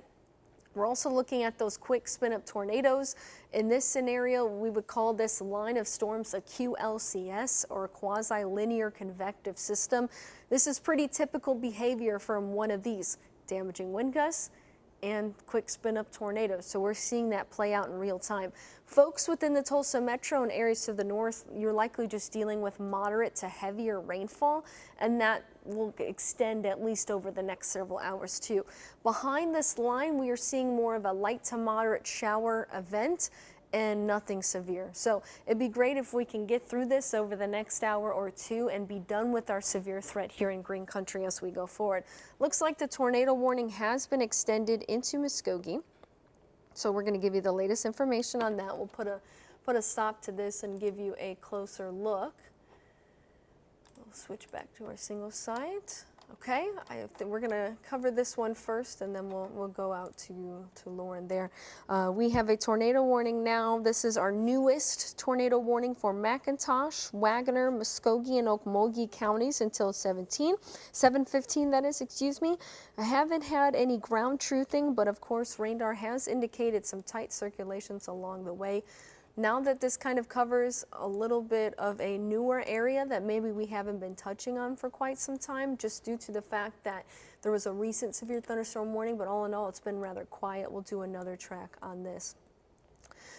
S1: We're also looking at those quick spin-up tornadoes. In this scenario, we would call this line of storms a QLCS, or a quasi-linear convective system. This is pretty typical behavior from one of these: damaging wind gusts and quick spin-up tornadoes. So we're seeing that play out in real time. Folks within the Tulsa metro and areas to the north, you're likely just dealing with moderate to heavier rainfall, and that will extend at least over the next several hours too. Behind this line, we are seeing more of a light to moderate shower event and nothing severe. So it'd be great if we can get through this over the next hour or two and be done with our severe threat here in Green Country as we go forward. Looks like the tornado warning has been extended into Muskogee. So we're going to give you the latest information on that. We'll put a stop to this and give you a closer look. We'll switch back to our single site. Okay, we're going to cover this one first, and then we'll go out to Lauren there. We have a tornado warning now. This is our newest tornado warning for McIntosh, Wagoner, Muskogee, and Okmulgee counties until 7:15, that is, excuse me. I haven't had any ground truthing, but of course radar has indicated some tight circulations along the way. Now that this kind of covers a little bit of a newer area that maybe we haven't been touching on for quite some time, just due to the fact that there was a recent severe thunderstorm warning, but all in all, it's been rather quiet. We'll do another track on this.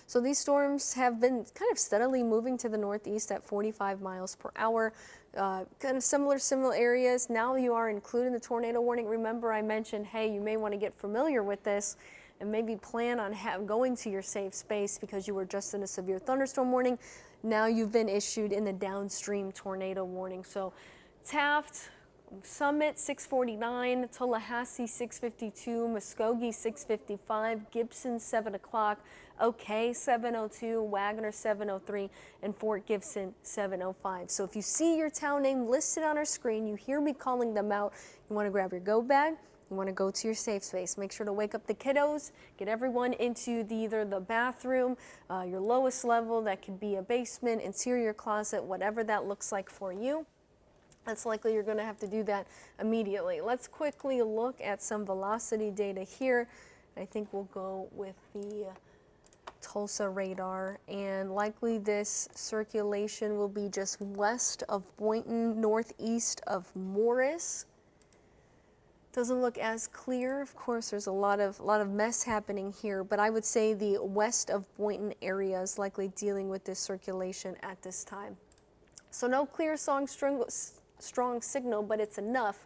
S1: So these storms have been kind of steadily moving to the northeast at 45 miles per hour. Kind of similar areas. Now you are including the tornado warning. Remember, I mentioned, hey, you may want to get familiar with this and maybe plan on going to your safe space because you were just in a severe thunderstorm warning. Now you've been issued in the downstream tornado warning. So Taft, Summit 649, Tallahassee 652, Muskogee 655, Gibson 7 o'clock, OK 702, Wagoner 703, and Fort Gibson 705. So if you see your town name listed on our screen, you hear me calling them out, you want to grab your go bag. You want to go to your safe space. Make sure to wake up the kiddos, get everyone into either the bathroom, your lowest level, that could be a basement, interior closet, whatever that looks like for you. That's likely you're going to have to do that immediately. Let's quickly look at some velocity data here. I think we'll go with the Tulsa radar, and likely this circulation will be just west of Boynton, northeast of Morris. Doesn't look as clear. Of course, there's a lot of mess happening here, but I would say the west of Boynton area is likely dealing with this circulation at this time. So no clear, strong signal, but it's enough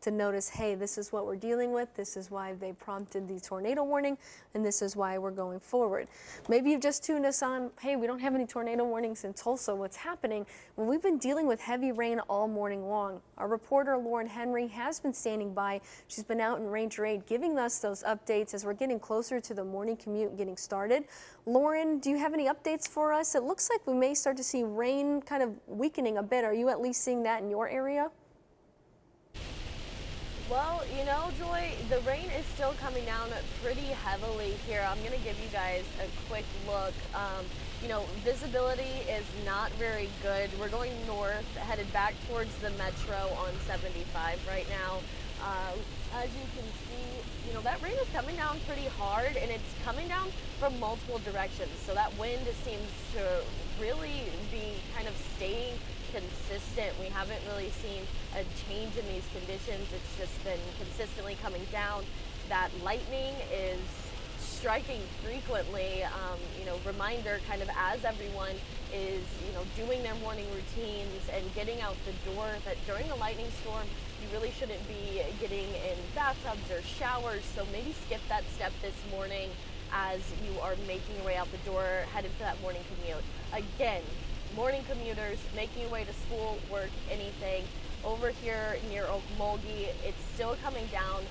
S1: to notice, hey, this is what we're dealing with, this is why they prompted the tornado warning, and this is why we're going forward. Maybe you've just tuned us on, hey, we don't have any tornado warnings in Tulsa, what's happening? Well, we've been dealing with heavy rain all morning long. Our reporter, Lauren Henry, has been standing by. She's been out in Ranger 8 giving us those updates as we're getting closer to the morning commute getting started. Lauren, do you have any updates for us? It looks like we may start to see rain kind of weakening a bit. Are you at least seeing that in your area?
S2: Well, you know, Joy, the rain is still coming down pretty heavily here. I'm going to give you guys a quick look. You know, visibility is not very good. We're going north, headed back towards the metro on 75 right now. As you can see, you know, that rain is coming down pretty hard, and it's coming down from multiple directions. So that wind seems to really be kind of staying consistent. We haven't really seen a change in these conditions. It's just been consistently coming down. That lightning is striking frequently. You know, reminder kind of as everyone is, doing their morning routines and getting out the door, that during a lightning storm, you really shouldn't be getting in bathtubs or showers. So maybe skip that step this morning as you are making your way out the door, headed for that morning commute. Again, morning commuters making your way to school, work, anything. Over here near Okmulgee, it's still coming down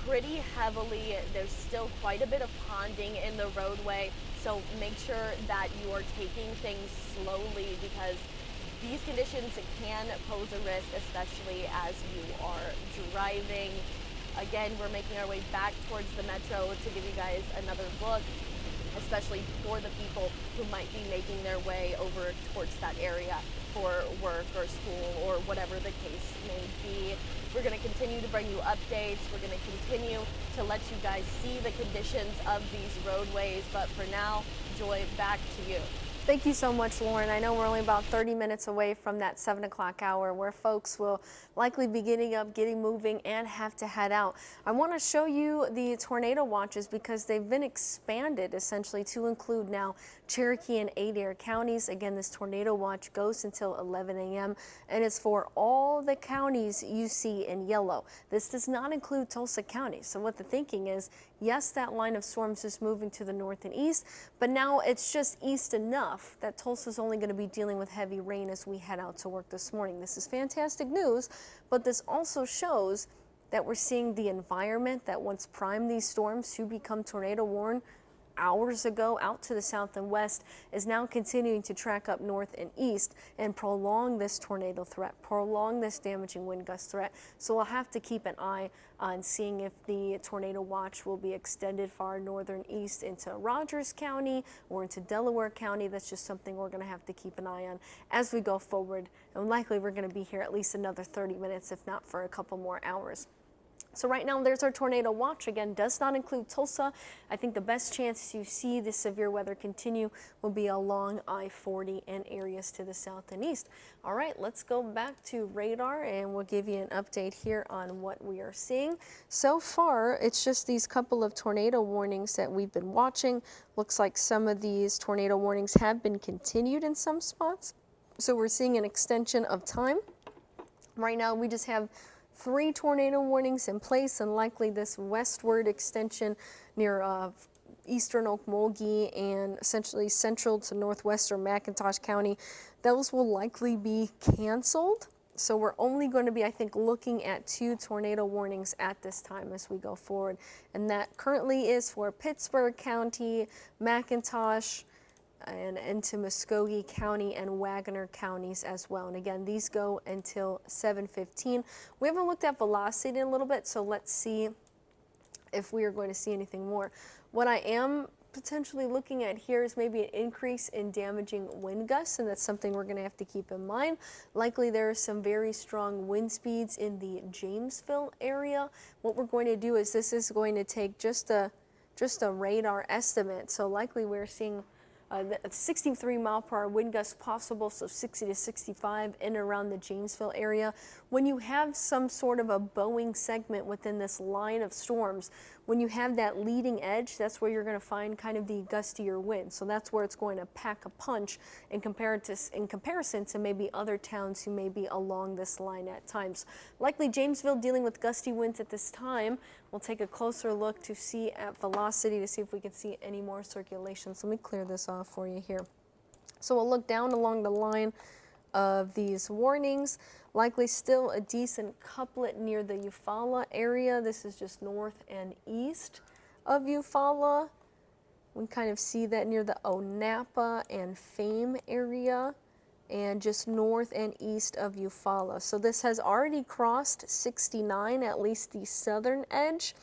S2: pretty heavily. There's still quite a bit of ponding in the roadway, so make sure that you are taking things slowly because these conditions can pose a risk, especially as you are driving. Again, we're making our way back towards the metro to give you guys another look, especially for the people who might be making their way over towards that area for work or school or whatever the case may be. We're going to continue to bring you updates. We're going to continue to let you guys see the conditions of these roadways. But for now, Joy, back to you.
S1: Thank you so much, Lauren. I know we're only about 30 minutes away from that 7 o'clock hour where folks will likely be getting up, getting moving, and have to head out. I want to show you the tornado watches because they've been expanded essentially to include now Cherokee and Adair counties. Again, this tornado watch goes until 11 a.m. and it's for all the counties you see in yellow. This does not include Tulsa County. So what the thinking is, yes, that line of storms is moving to the north and east, but now it's just east enough that Tulsa's only going to be dealing with heavy rain as we head out to work this morning. This is fantastic news, but this also shows that we're seeing the environment that once primed these storms to become tornado warned hours ago out to the south and west is now continuing to track up north and east and prolong this tornado threat, prolong this damaging wind gust threat. So we'll have to keep an eye on seeing if the tornado watch will be extended far northern east into Rogers County or into Delaware County. That's just something we're going to have to keep an eye on as we go forward. And likely we're going to be here at least another 30 minutes, if not for a couple more hours. So right now there's our tornado watch. Again, does not include Tulsa. I think the best chance to see this severe weather continue will be along I-40 and areas to the south and east. All right, let's go back to radar and we'll give you an update here on what we are seeing. So far, it's just these couple of tornado warnings that we've been watching. Looks like some of these tornado warnings have been continued in some spots. So we're seeing an extension of time. Right now, we just have 3 tornado warnings in place, and likely this westward extension near eastern Okmulgee and essentially central to northwestern McIntosh County, those will likely be canceled. So we're only going to be, I think, looking at 2 tornado warnings at this time as we go forward. And that currently is for Pittsburgh County, McIntosh, and into Muskogee County and Wagoner counties as well. And again, these go until 7:15. We haven't looked at velocity in a little bit, so let's see if we are going to see anything more. What I am potentially looking at here is maybe an increase in damaging wind gusts, and that's something we're going to have to keep in mind. Likely there are some very strong wind speeds in the Jamesville area. What we're going to do is this is going to take just a radar estimate. So likely we're seeing 63 mile per hour wind gusts possible, so 60 to 65 in and around the Jamesville area. When you have some sort of a bowing segment within this line of storms, when you have that leading edge, that's where you're going to find kind of the gustier wind. So that's where it's going to pack a punch in comparison to maybe other towns who may be along this line at times. Likely Jamesville dealing with gusty winds at this time. We'll take a closer look to see at velocity to see if we can see any more circulation. So let me clear this off for you here. So we'll look down along the line of these warnings. Likely still a decent couplet near the Eufaula area. This is just north and east of Eufaula. We kind of see that near the Onapa and Fame area, and just north and east of Eufaula. So this has already crossed 69, at least the southern edge,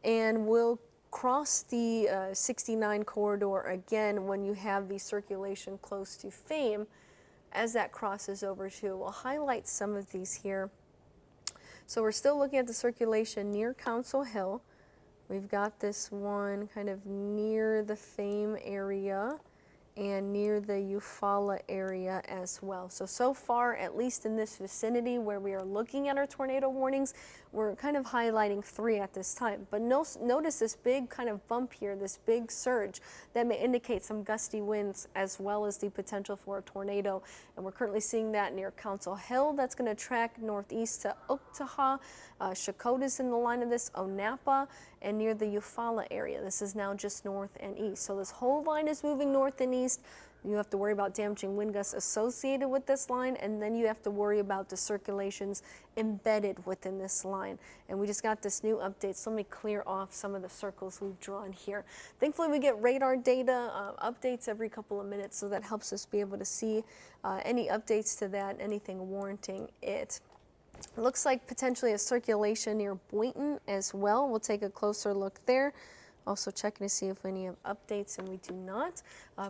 S1: and will cross the 69 corridor again when you have the circulation close to Fame as that crosses over too. We'll highlight some of these here. So we're still looking at the circulation near Council Hill. We've got this one kind of near the Fame area, and near the Eufaula area as well. So far, at least in this vicinity where we are looking at our tornado warnings, we're kind of highlighting 3 at this time. But notice this big kind of bump here, this big surge that may indicate some gusty winds as well as the potential for a tornado. And we're currently seeing that near Council Hill. That's going to track northeast to Oktaha. Shakota's in the line of this, Onapa, and near the Eufaula area. This is now just north and east. So this whole line is moving north and east. You have to worry about damaging wind gusts associated with this line, and then you have to worry about the circulations embedded within this line. And we just got this new update, so let me clear off some of the circles we've drawn here. Thankfully, we get radar data updates every couple of minutes, so that helps us be able to see any updates to that, anything warranting it. Looks like potentially a circulation near Boynton as well. We'll take a closer look there. Also checking to see if any have updates, and we do not.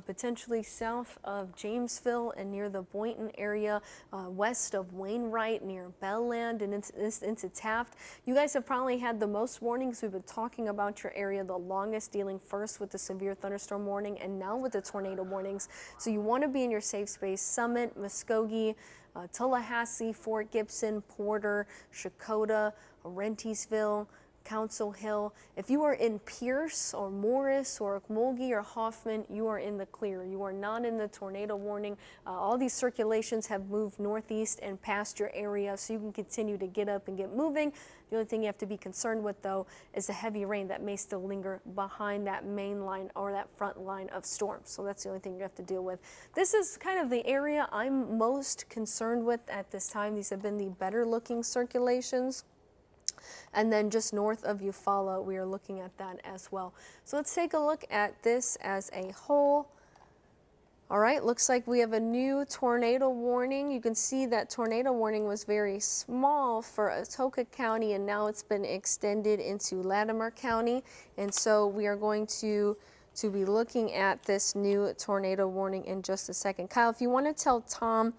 S1: Potentially south of Jamesville and near the Boynton area, west of Wainwright, near Bellland, and into Taft. You guys have probably had the most warnings. We've been talking about your area the longest, dealing first with the severe thunderstorm warning and now with the tornado warnings. So you want to be in your safe space. Summit, Muskogee, Tallahassee, Fort Gibson, Porter, Shakota, Rentisville, Council Hill. If you are in Pierce or Morris or Okmulgee or Hoffman, you are in the clear. You are not in the tornado warning. All these circulations have moved northeast and past your area, so you can continue to get up and get moving. The only thing you have to be concerned with, though, is the heavy rain that may still linger behind that main line or that front line of storms. So that's the only thing you have to deal with. This is kind of the area I'm most concerned with at this time. These have been the better looking circulations. And then just north of Eufaula, we are looking at that as well. So let's take a look at this as a whole. All right, looks like we have a new tornado warning. You can see that tornado warning was very small for Atoka County, and now it's been extended into Latimer County. And so we are going to be looking at this new tornado warning in just a second. Kyle, if you want to tell Tom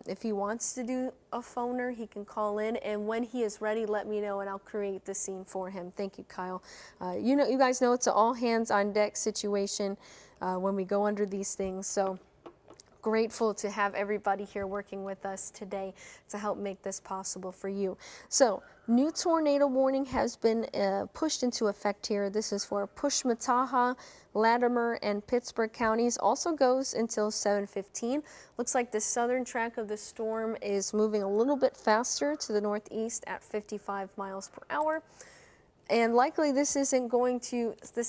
S1: if he wants to do a phoner, he can call in, and when he is ready, let me know and I'll create the scene for him. Thank you, Kyle. You guys know it's an all hands on deck situation when we go under these things. So grateful to have everybody here working with us today to help make this possible for you. So new tornado warning has been pushed into effect here. This is for Pushmataha, Latimer, and Pittsburgh counties. Also goes until 7:15. Looks like the southern track of the storm is moving a little bit faster to the northeast at 55 miles per hour. And likely this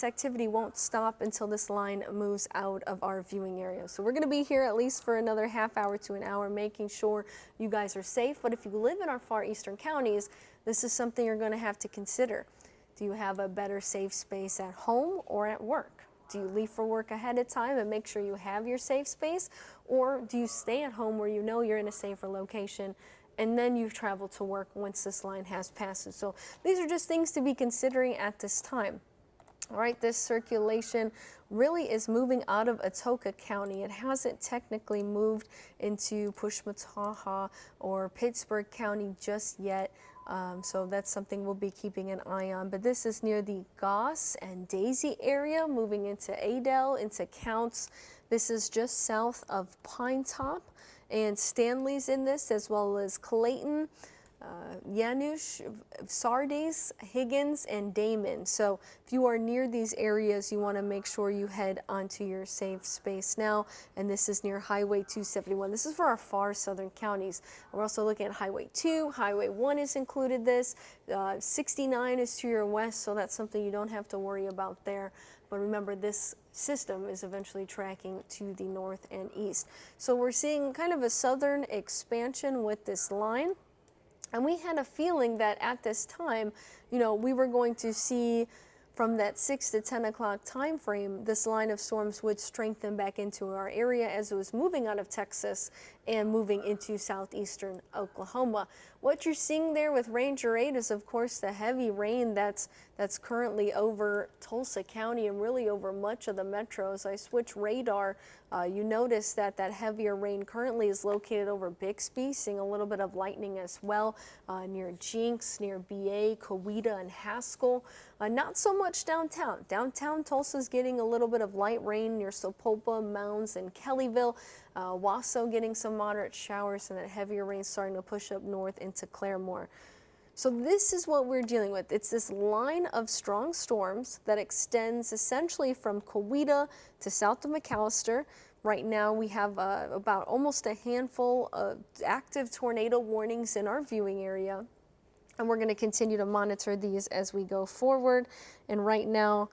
S1: activity won't stop until this line moves out of our viewing area. So we're going to be here at least for another half hour to an hour, making sure you guys are safe. But if you live in our far eastern counties, this is something you're going to have to consider. Do you have a better safe space at home or at work? Do you leave for work ahead of time and make sure you have your safe space? Or do you stay at home where you know you're in a safer location and then you travel to work once this line has passed? So these are just things to be considering at this time. All right, this circulation really is moving out of Atoka County. It hasn't technically moved into Pushmataha or Pittsburgh County just yet. So that's something we'll be keeping an eye on. But this is near the Goss and Daisy area, moving into Adel, into Counts. This is just south of Pine Top. And Stanley's in this, as well as Clayton, Yanush, Sardis, Higgins, and Damon. So if you are near these areas, you want to make sure you head onto your safe space now. And this is near Highway 271. This is for our far southern counties. We're also looking at Highway 2. Highway 1 is included this. 69 is to your west, so that's something you don't have to worry about there. But remember, this system is eventually tracking to the north and east. So we're seeing kind of a southern expansion with this line. And we had a feeling that at this time, we were going to see from that 6 to 10 o'clock time frame, this line of storms would strengthen back into our area as it was moving out of Texas and moving into southeastern Oklahoma. What you're seeing there with Ranger 8 is, of course, the heavy rain that's currently over Tulsa County and really over much of the metro. As I switch radar, you notice that heavier rain currently is located over Bixby, seeing a little bit of lightning as well near Jinx, near BA, Coweta, and Haskell. Not so much downtown. Downtown Tulsa's getting a little bit of light rain near Sapulpa, Mounds, and Kellyville. Wasso getting some moderate showers, and that heavier rain starting to push up north into Claremore. So this is what we're dealing with. It's this line of strong storms that extends essentially from Coweta to south of McAllister. Right now we have about almost a handful of active tornado warnings in our viewing area. And we're going to continue to monitor these as we go forward. And right now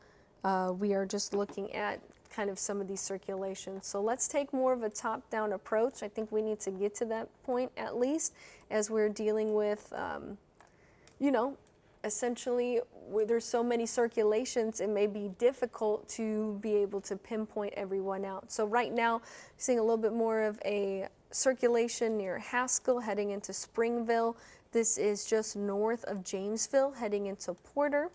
S1: we are just looking at kind of some of these circulations. So let's take more of a top-down approach. I think we need to get to that point at least as we're dealing with you know, essentially, where there's so many circulations, it may be difficult to be able to pinpoint everyone out. So right now, seeing a little bit more of a circulation near Haskell heading into Springville. This is just north of Jamesville heading into Porter.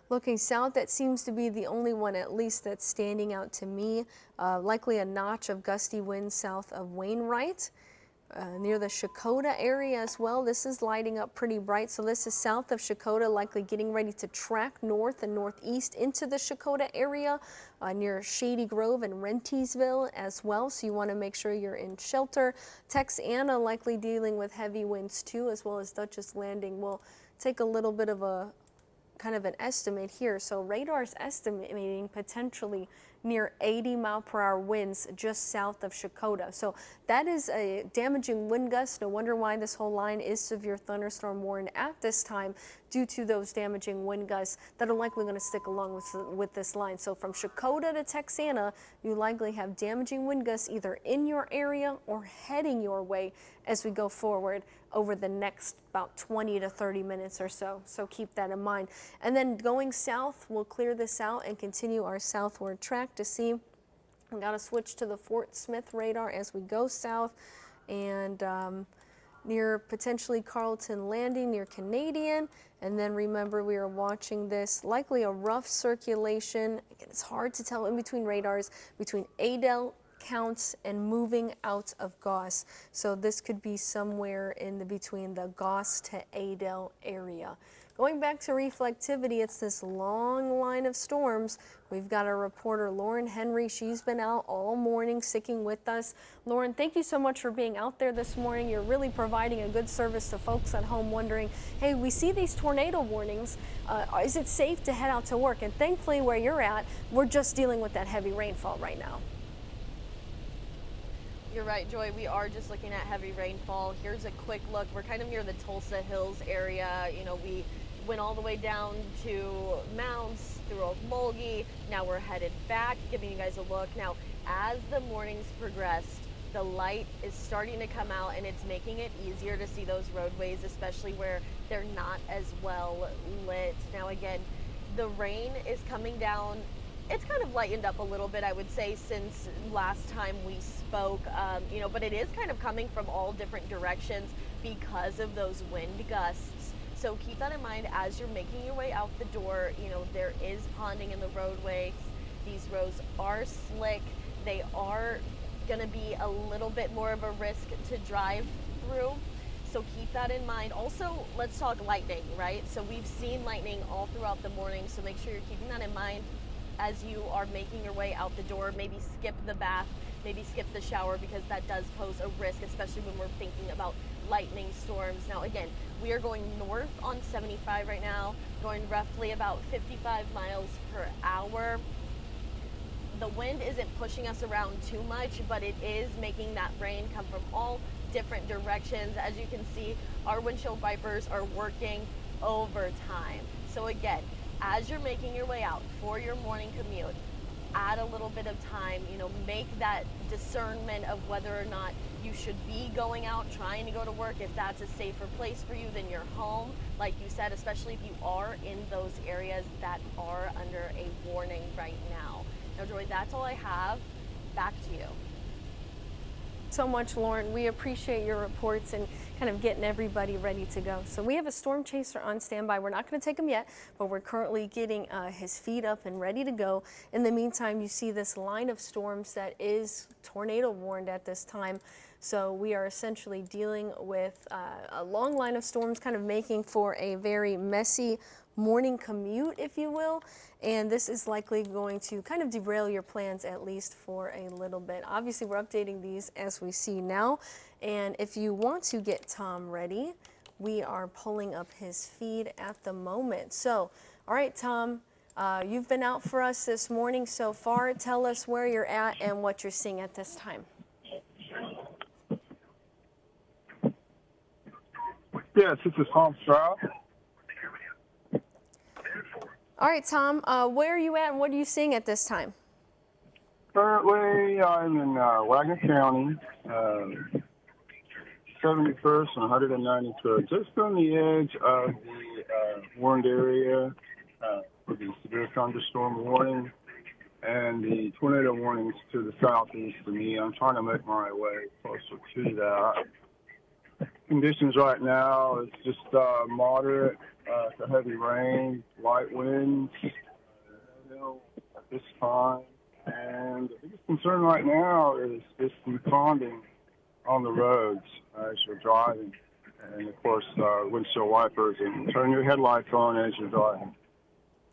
S1: Looking south, that seems to be the only one at least that's standing out to me. Likely a notch of gusty winds south of Wainwright. Near the Shakota area as well. This is lighting up pretty bright. So this is south of Shakota, likely getting ready to track north and northeast into the Shakota area near Shady Grove and Rentisville as well. So you want to make sure you're in shelter. Texana likely dealing with heavy winds too, as well as Dutchess Landing. We'll take a little bit of a kind of an estimate here. So radar's estimating potentially near 80-mile-per-hour winds just south of Shakota. So that is a damaging wind gust. No wonder why this whole line is severe thunderstorm warned at this time due to those damaging wind gusts that are likely going to stick along with this line. So from Shakota to Texana, you likely have damaging wind gusts either in your area or heading your way as we go forward over the next about 20 to 30 minutes or so. So keep that in mind. And then going south, we'll clear this out and continue our southward track to see. We got to switch to the Fort Smith radar as we go south, and near potentially Carlton Landing near Canadian. And then remember, we are watching this likely a rough circulation. Again, it's hard to tell in between radars between Adel, Counts, and moving out of Goss. So this could be somewhere in the between the Goss to Adel area. Going back to reflectivity, it's this long line of storms. We've got our reporter, Lauren Henry. She's been out all morning sticking with us. Lauren, thank you so much for being out there this morning. You're really providing a good service to folks at home wondering, hey, we see these tornado warnings. Is it safe to head out to work? And thankfully, where you're at, we're just dealing with that heavy rainfall right now.
S2: You're right, Joy. We are just looking at heavy rainfall. Here's a quick look. We're kind of near the Tulsa Hills area. You know, we went all the way down to Mounds, through Okmulgee. Now we're headed back, giving you guys a look. Now, as the mornings progressed, the light is starting to come out, and it's making it easier to see those roadways, especially where they're not as well lit. Now, again, the rain is coming down. It's kind of lightened up a little bit, I would say, since last time we spoke, you know, but it is kind of coming from all different directions because of those wind gusts. So keep that in mind as you're making your way out the door. You know, there is ponding in the roadway. These roads are slick. They are going to be a little bit more of a risk to drive through. So keep that in mind. Also, let's talk lightning, right? So we've seen lightning all throughout the morning. So make sure you're keeping that in mind as you are making your way out the door. Maybe skip the bath, maybe skip the shower, because that does pose a risk, especially when we're thinking about lightning storms. Now, again, we are going north on 75 right now, going roughly about 55 miles per hour. The wind isn't pushing us around too much, but it is making that rain come from all different directions. As you can see, our windshield wipers are working overtime. So again, as you're making your way out for your morning commute, add a little bit of time, you know, make that discernment of whether or not you should be going out, trying to go to work. If that's a safer place for you than your home, like you said, especially if you are in those areas that are under a warning right now. Now, Joy, that's all I have. Back to you.
S1: So much, Lauren. We appreciate your reports, and kind of getting everybody ready to go. So we have a storm chaser on standby. We're not going to take him yet, but we're currently getting his feet up and ready to go. In the meantime, you see this line of storms that is tornado warned at this time. So we are essentially dealing with a long line of storms, kind of making for a very messy morning commute, if you will. And this is likely going to kind of derail your plans, at least for a little bit. Obviously, we're updating these as we see now. And if you want to get Tom ready, we are pulling up his feed at the moment. So, all right, Tom, you've been out for us this morning so far. Tell us where you're at and what you're seeing at this time.
S3: Yes, this is Tom Stroud.
S1: All right, Tom, where are you at and what are you seeing at this time?
S3: Currently, I'm in Wagner County, 71st and 193rd, just on the edge of the warned area for the severe thunderstorm warning and the tornado warnings to the southeast of me. I'm trying to make my way closer to that. Conditions right now is just moderate to heavy rain, light winds at this time. And the biggest concern right now is just the ponding on the roads as you're driving. And, of course, windshield wipers, and turn your headlights on as you're driving.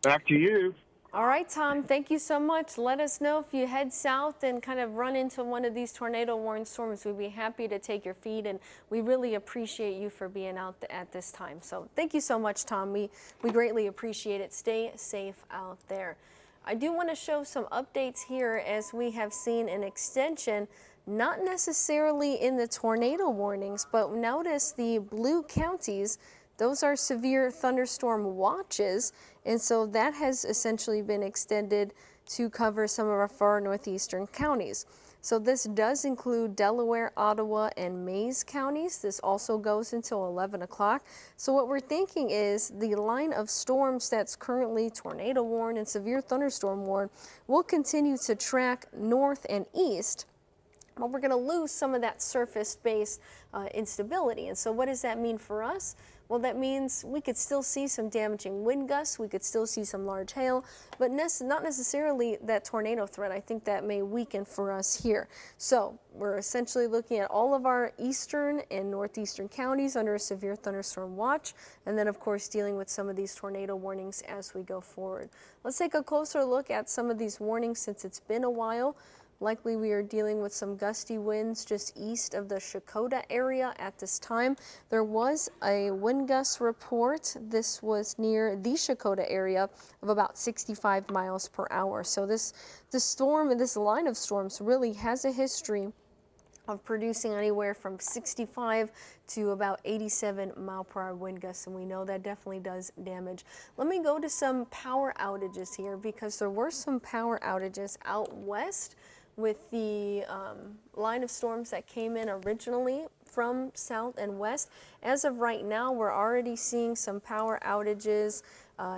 S3: Back to you.
S1: All right, Tom, thank you so much. Let us know if you head south and kind of run into one of these tornado warned storms. We'd be happy to take your feed, and we really appreciate you for being out at this time. So thank you so much, Tom. We greatly appreciate it. Stay safe out there. I do want to show some updates here as we have seen an extension, not necessarily in the tornado warnings, but notice the blue counties. Those are severe thunderstorm watches, and so that has essentially been extended to cover some of our far northeastern counties. So this does include Delaware, Ottawa, and Mayes counties. This also goes until 11 o'clock. So what we're thinking is the line of storms that's currently tornado warned and severe thunderstorm warned will continue to track north and east. But we're going to lose some of that surface-based instability. And so what does that mean for us? Well, that means we could still see some damaging wind gusts, we could still see some large hail, but not necessarily that tornado threat. I think that may weaken for us here. So we're essentially looking at all of our eastern and northeastern counties under a severe thunderstorm watch, and then of course dealing with some of these tornado warnings as we go forward. Let's take a closer look at some of these warnings since it's been a while. Likely we are dealing with some gusty winds just east of the Shakota area at this time. There was a wind gust report. This was near the Shakota area of about 65 miles per hour. So this line of storms really has a history of producing anywhere from 65 to about 87 mile per hour wind gusts, and we know that definitely does damage. Let me go to some power outages here because there were some power outages out west with the line of storms that came in originally from south and west. As of right now, we're already seeing some power outages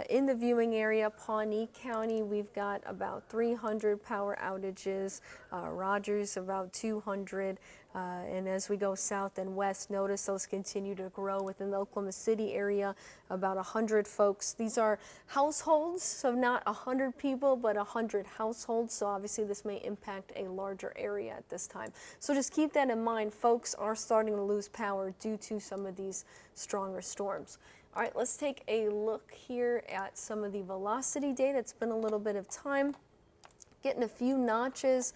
S1: in the viewing area. Pawnee County, we've got about 300 power outages. Rogers, about 200. And as we go south and west, notice those continue to grow within the Oklahoma City area, about 100 folks. These are households, so not 100 people, but 100 households. So obviously this may impact a larger area at this time. So just keep that in mind. Folks are starting to lose power due to some of these stronger storms. All right, let's take a look here at some of the velocity data. It's been a little bit of time. Getting a few notches.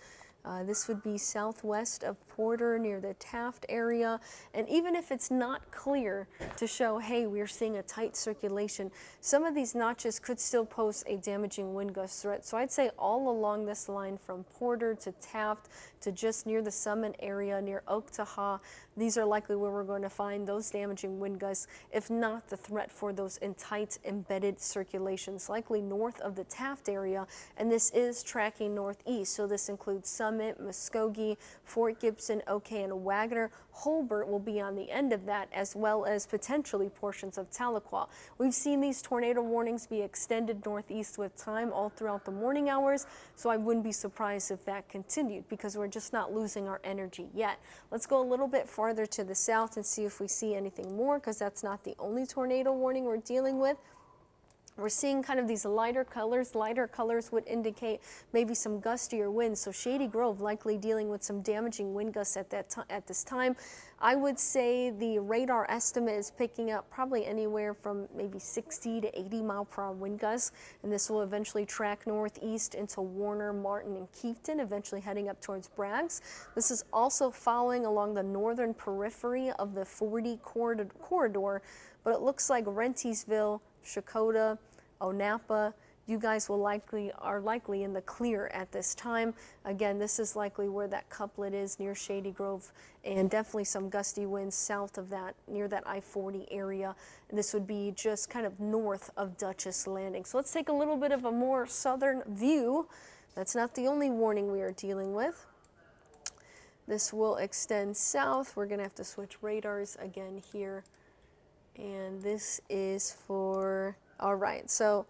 S1: This would be southwest of Porter near the Taft area. And even if it's not clear to show, hey, we're seeing a tight circulation, some of these notches could still pose a damaging wind gust threat. So I'd say all along this line from Porter to Taft to just near the Summit area, near Oktahah, these are likely where we're going to find those damaging wind gusts, if not the threat for those in tight embedded circulations, likely north of the Taft area. And this is tracking northeast, so this includes Summit, Summit, Muskogee, Fort Gibson, OK, and Wagner. Hobart will be on the end of that, as well as potentially portions of Tahlequah. We've seen these tornado warnings be extended northeast with time all throughout the morning hours, so I wouldn't be surprised if that continued because we're just not losing our energy yet. Let's go a little bit farther to the south and see if we see anything more, because that's not the only tornado warning we're dealing with. We're seeing kind of these lighter colors. Lighter colors would indicate maybe some gustier winds. So Shady Grove likely dealing with some damaging wind gusts at this time. I would say the radar estimate is picking up probably anywhere from maybe 60 to 80 mile per hour wind gusts, and this will eventually track northeast into Warner, Martin, and Keefton, eventually heading up towards Braggs. This is also following along the northern periphery of the 40 corridor, but it looks like Rentisville, Shakota, Onapa, you guys are likely in the clear at this time. Again, this is likely where that couplet is near Shady Grove, and definitely some gusty winds south of that, near that I-40 area. And this would be just kind of north of Dutchess Landing. So let's take a little bit of a more southern view. That's not the only warning we are dealing with. This will extend south. We're going to have to switch radars again here. And this is for, all right, so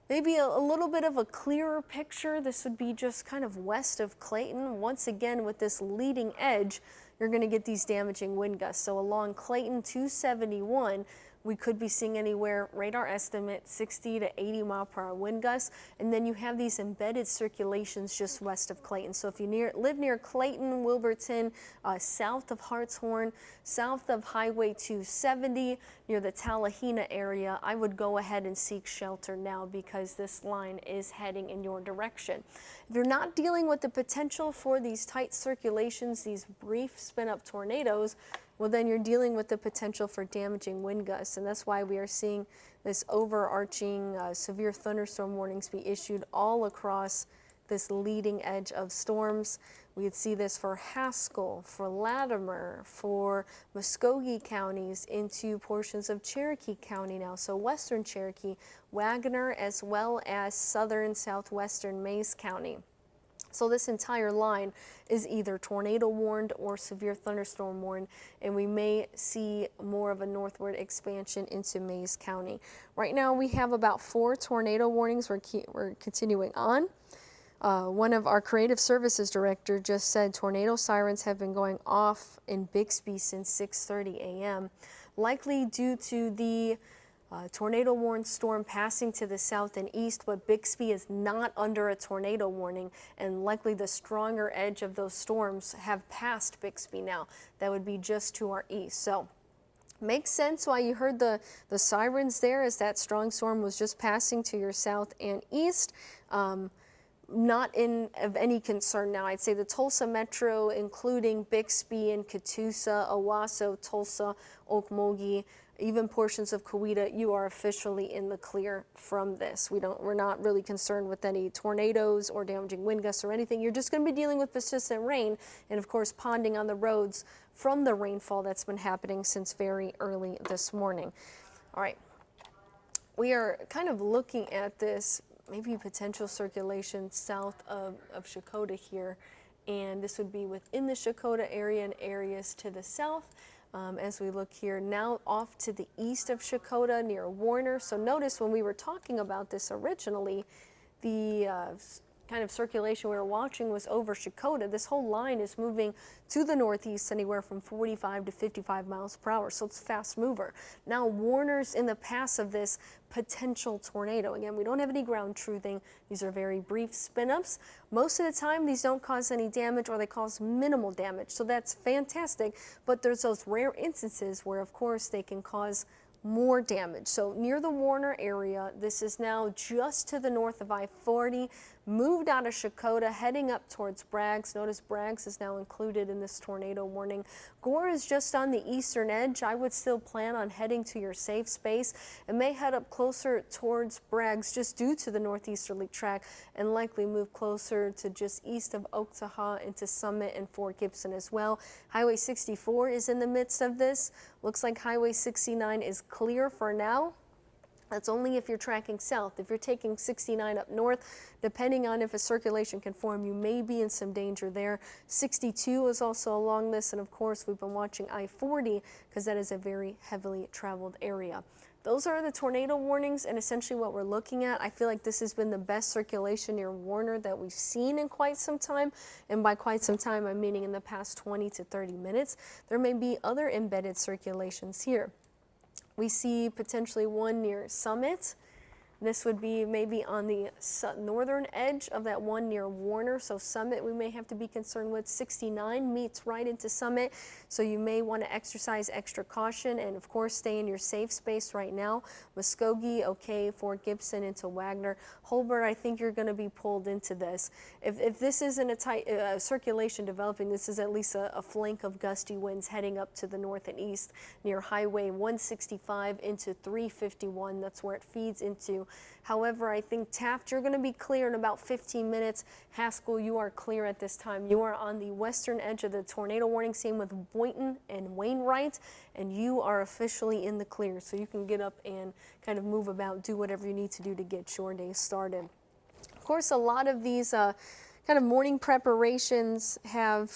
S1: maybe a little bit of a clearer picture. This would be just kind of west of Clayton. Once again, with this leading edge, you're going to get these damaging wind gusts. So along Clayton 271, we could be seeing anywhere, radar estimate, 60 to 80 mile per hour wind gusts. And then you have these embedded circulations just west of Clayton. So if you live near Clayton, Wilburton, south of Hartshorn, south of Highway 270, near the Tallahena area, I would go ahead and seek shelter now because this line is heading in your direction. If you're not dealing with the potential for these tight circulations, these brief spin-up tornadoes, well, then you're dealing with the potential for damaging wind gusts, and that's why we are seeing this overarching severe thunderstorm warnings be issued all across this leading edge of storms. We would see this for Haskell, for Latimer, for Muskogee counties into portions of Cherokee County now, so western Cherokee, Wagner, as well as southern southwestern Mays County. So this entire line is either tornado warned or severe thunderstorm warned, and we may see more of a northward expansion into Mays County. Right now we have about 4 tornado warnings. We're continuing on. One of our creative services director just said tornado sirens have been going off in Bixby since 6:30 a.m., likely due to the tornado warned storm passing to the south and east, but Bixby is not under a tornado warning, and likely the stronger edge of those storms have passed Bixby now. That would be just to our east. So makes sense why you heard the sirens there, as that strong storm was just passing to your south and east. Not of any concern now. I'd say the Tulsa Metro, including Bixby and Catoosa, Owasso, Tulsa, Okmulgee, even portions of Coweta, you are officially in the clear from this. We're not really concerned with any tornadoes or damaging wind gusts or anything. You're just going to be dealing with persistent rain and, of course, ponding on the roads from the rainfall that's been happening since very early this morning. All right, we are kind of looking at this maybe potential circulation south of Shakota here, and this would be within the Shakota area and areas to the south. As we look here now off to the east of Shakota near Warner. So notice when we were talking about this originally, the kind of circulation we were watching was over Shakota. This whole line is moving to the northeast anywhere from 45 to 55 miles per hour, so it's a fast mover. Now Warner's in the path of this potential tornado. Again, we don't have any ground truthing. These are very brief spin-ups. Most of the time, these don't cause any damage, or they cause minimal damage, so that's fantastic. But there's those rare instances where, of course, they can cause more damage. So near the Warner area, this is now just to the north of I-40, moved out of Shakota, heading up towards Braggs. Notice Braggs is now included in this tornado warning. Gore is just on the eastern edge. I would still plan on heading to your safe space and may head up closer towards Braggs just due to the northeasterly track, and likely move closer to just east of Oktaha into Summit and Fort Gibson as well. Highway 64 is in the midst of this. Looks like Highway 69 is clear for now. That's only if you're tracking south. If you're taking 69 up north, depending on if a circulation can form, you may be in some danger there. 62 is also along this, and of course, we've been watching I-40 because that is a very heavily traveled area. Those are the tornado warnings and essentially what we're looking at. I feel like this has been the best circulation near Warner that we've seen in quite some time. And by quite some time, I'm meaning in the past 20 to 30 minutes. There may be other embedded circulations here. We see potentially one near Summit. This would be maybe on the northern edge of that one near Warner. So Summit we may have to be concerned with. 69 meets right into Summit. So you may want to exercise extra caution and of course stay in your safe space right now. Muskogee, okay, Fort Gibson into Wagner. Holbert, I think you're going to be pulled into this. If this isn't a tight circulation developing, this is at least a flank of gusty winds heading up to the north and east near Highway 165 into 351. That's where it feeds into. However, I think Taft, you're going to be clear in about 15 minutes. Haskell, you are clear at this time. You are on the western edge of the tornado warning, same with Boynton and Wainwright, and you are officially in the clear. So you can get up and kind of move about, do whatever you need to do to get your day started. Of course, a lot of these kind of morning preparations have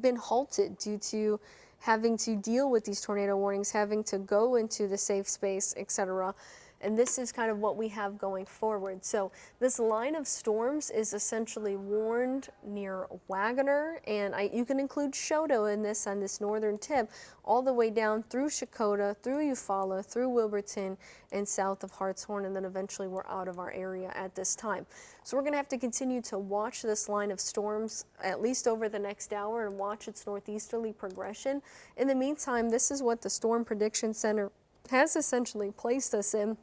S1: been halted due to having to deal with these tornado warnings, having to go into the safe space, etc. And this is kind of what we have going forward. So this line of storms is essentially warned near Wagner, and you can include Choteau in this on this northern tip, all the way down through Shakota, through Eufaula, through Wilburton, and south of Hartshorn, and then eventually we're out of our area at this time. So we're going to have to continue to watch this line of storms at least over the next hour and watch its northeasterly progression. In the meantime, this is what the Storm Prediction Center has essentially placed us in.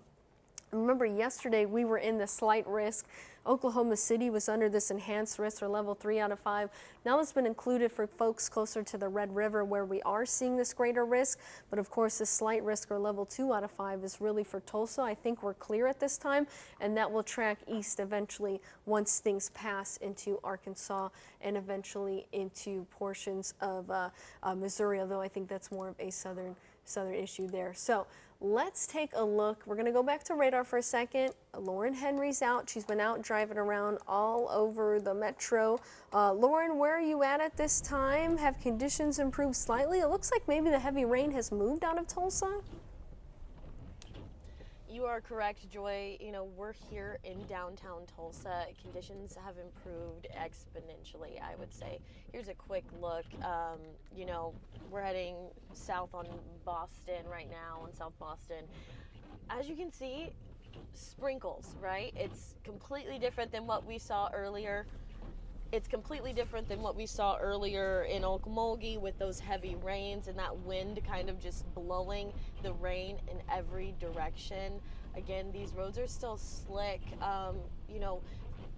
S1: Remember, yesterday we were in the slight risk. Oklahoma City was under this enhanced risk or level 3 out of 5. Now it's been included for folks closer to the Red River where we are seeing this greater risk. But of course, this slight risk or level 2 out of 5 is really for Tulsa. I think we're clear at this time, and that will track east eventually once things pass into Arkansas and eventually into portions of Missouri, although I think that's more of a southern issue there. So let's take a look. We're going to go back to radar for a second. Lauren Henry's out. She's been out driving around all over the metro. Lauren, where are you at this time? Have conditions improved slightly? It looks like maybe the heavy rain has moved out of Tulsa.
S2: You are correct, Joy. You know, we're here in downtown Tulsa. Conditions have improved exponentially, I would say. Here's a quick look. You know, we're heading south on Boston right now, on South Boston. As you can see, sprinkles, right? It's completely different than what we saw earlier. It's completely different than what we saw earlier in Okmulgee with those heavy rains and that wind kind of just blowing the rain in every direction. Again, these roads are still slick. You know,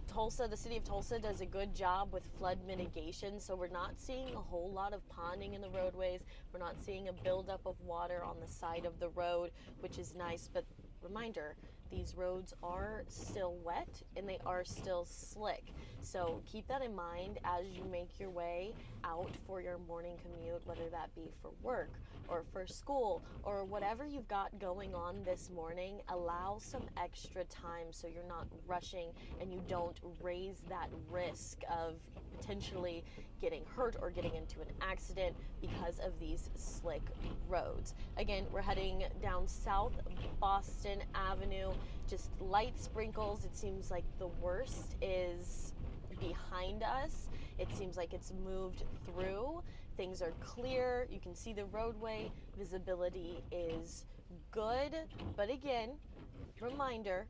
S2: Tulsa, the city of Tulsa does a good job with flood mitigation, so we're not seeing a whole lot of ponding in the roadways. We're not seeing a buildup of water on the side of the road, which is nice, but reminder, these roads are still wet and they are still slick. So keep that in mind as you make your way out for your morning commute, whether that be for work or for school or whatever you've got going on this morning. Allow some extra time so you're not rushing and you don't raise that risk of potentially getting hurt or getting into an accident because of these slick roads. Again, we're heading down South Boston Avenue, just light sprinkles. It seems like the worst is behind us. It seems like it's moved through. Things are clear. You can see the roadway. Visibility is good. But again, reminder,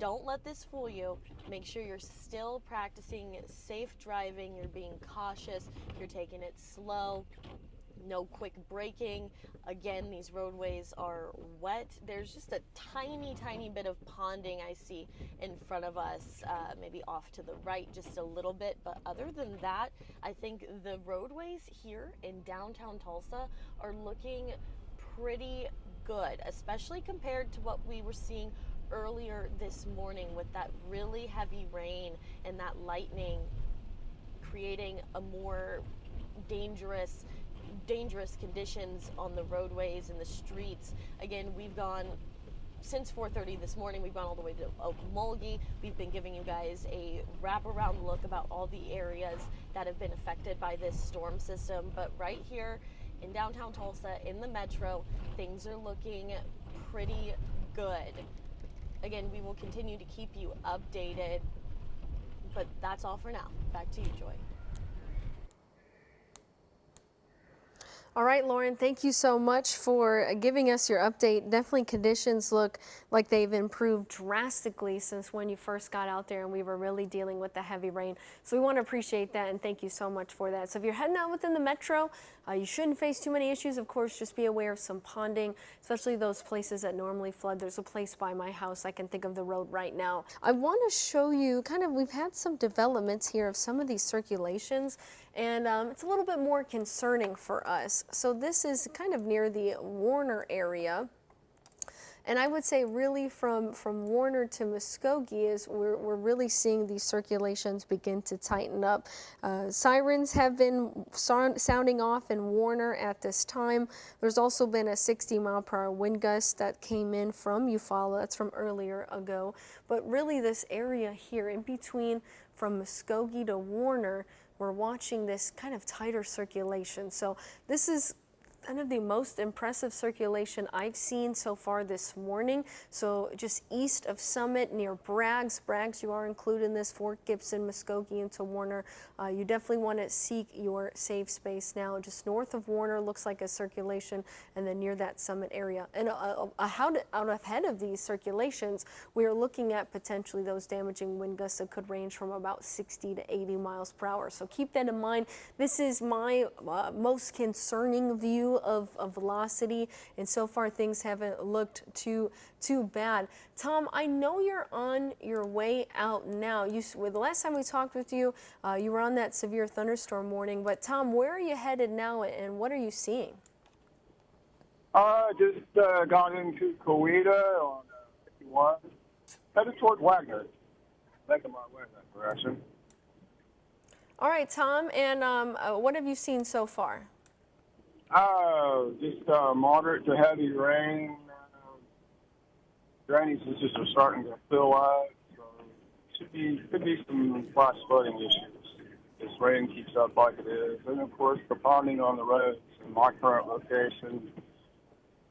S2: don't let this fool you. Make sure you're still practicing safe driving. You're being cautious. You're taking it slow. No quick braking. Again, these roadways are wet. There's just a tiny bit of ponding I see in front of us, maybe off to the right just a little bit. But other than that, I think the roadways here in downtown Tulsa are looking pretty good, especially compared to what we were seeing earlier this morning with that really heavy rain and that lightning creating a more dangerous conditions on the roadways and the streets. Again, we've gone since 4:30 this morning, we've gone all the way to Okmulgee. We've been giving you guys a wraparound look about all the areas that have been affected by this storm system. But right here in downtown Tulsa, in the metro, things are looking pretty good. Again, we will continue to keep you updated, but that's all for now. Back to you, Joy.
S1: All right, Lauren, thank you so much for giving us your update. Definitely conditions look like they've improved drastically since when you first got out there and we were really dealing with the heavy rain. So we want to appreciate that and thank you so much for that. So if you're heading out within the metro, you shouldn't face too many issues. Of course, just be aware of some ponding, especially those places that normally flood. There's a place by my house. I can think of the road right now. I want to show you we've had some developments here of some of these circulations, and it's a little bit more concerning for us. So this is kind of near the Warner area. And I would say really from Warner to Muskogee is we're really seeing these circulations begin to tighten up. Sirens have been sounding off in Warner at this time. There's also been a 60-mile-per-hour wind gust that came in from Eufaula. That's from earlier ago. But really this area here in between from Muskogee to Warner, we're watching this kind of tighter circulation. So this is kind of the most impressive circulation I've seen so far this morning. So just east of Summit near Braggs. Braggs, you are included in this, Fort Gibson, Muskogee into Warner. You definitely want to seek your safe space now. Just north of Warner looks like a circulation, and then near that Summit area. And out ahead of these circulations, we are looking at potentially those damaging wind gusts that could range from about 60 to 80 miles per hour. So keep that in mind. This is my most concerning view of velocity, and so far things haven't looked too bad. Tom, I know you're on your way out now. The last time we talked with you, you were on that severe thunderstorm warning. But Tom, where are you headed now, and what are you seeing?
S3: Just got into Coweta on 51, headed toward Wagner, making my way in that direction.
S1: All right, Tom, and what have you seen so far?
S3: Just moderate to heavy rain. Drainage is just starting to fill out, so could be some flash flooding issues. This rain keeps up like it is, and of course the ponding on the roads in my current location,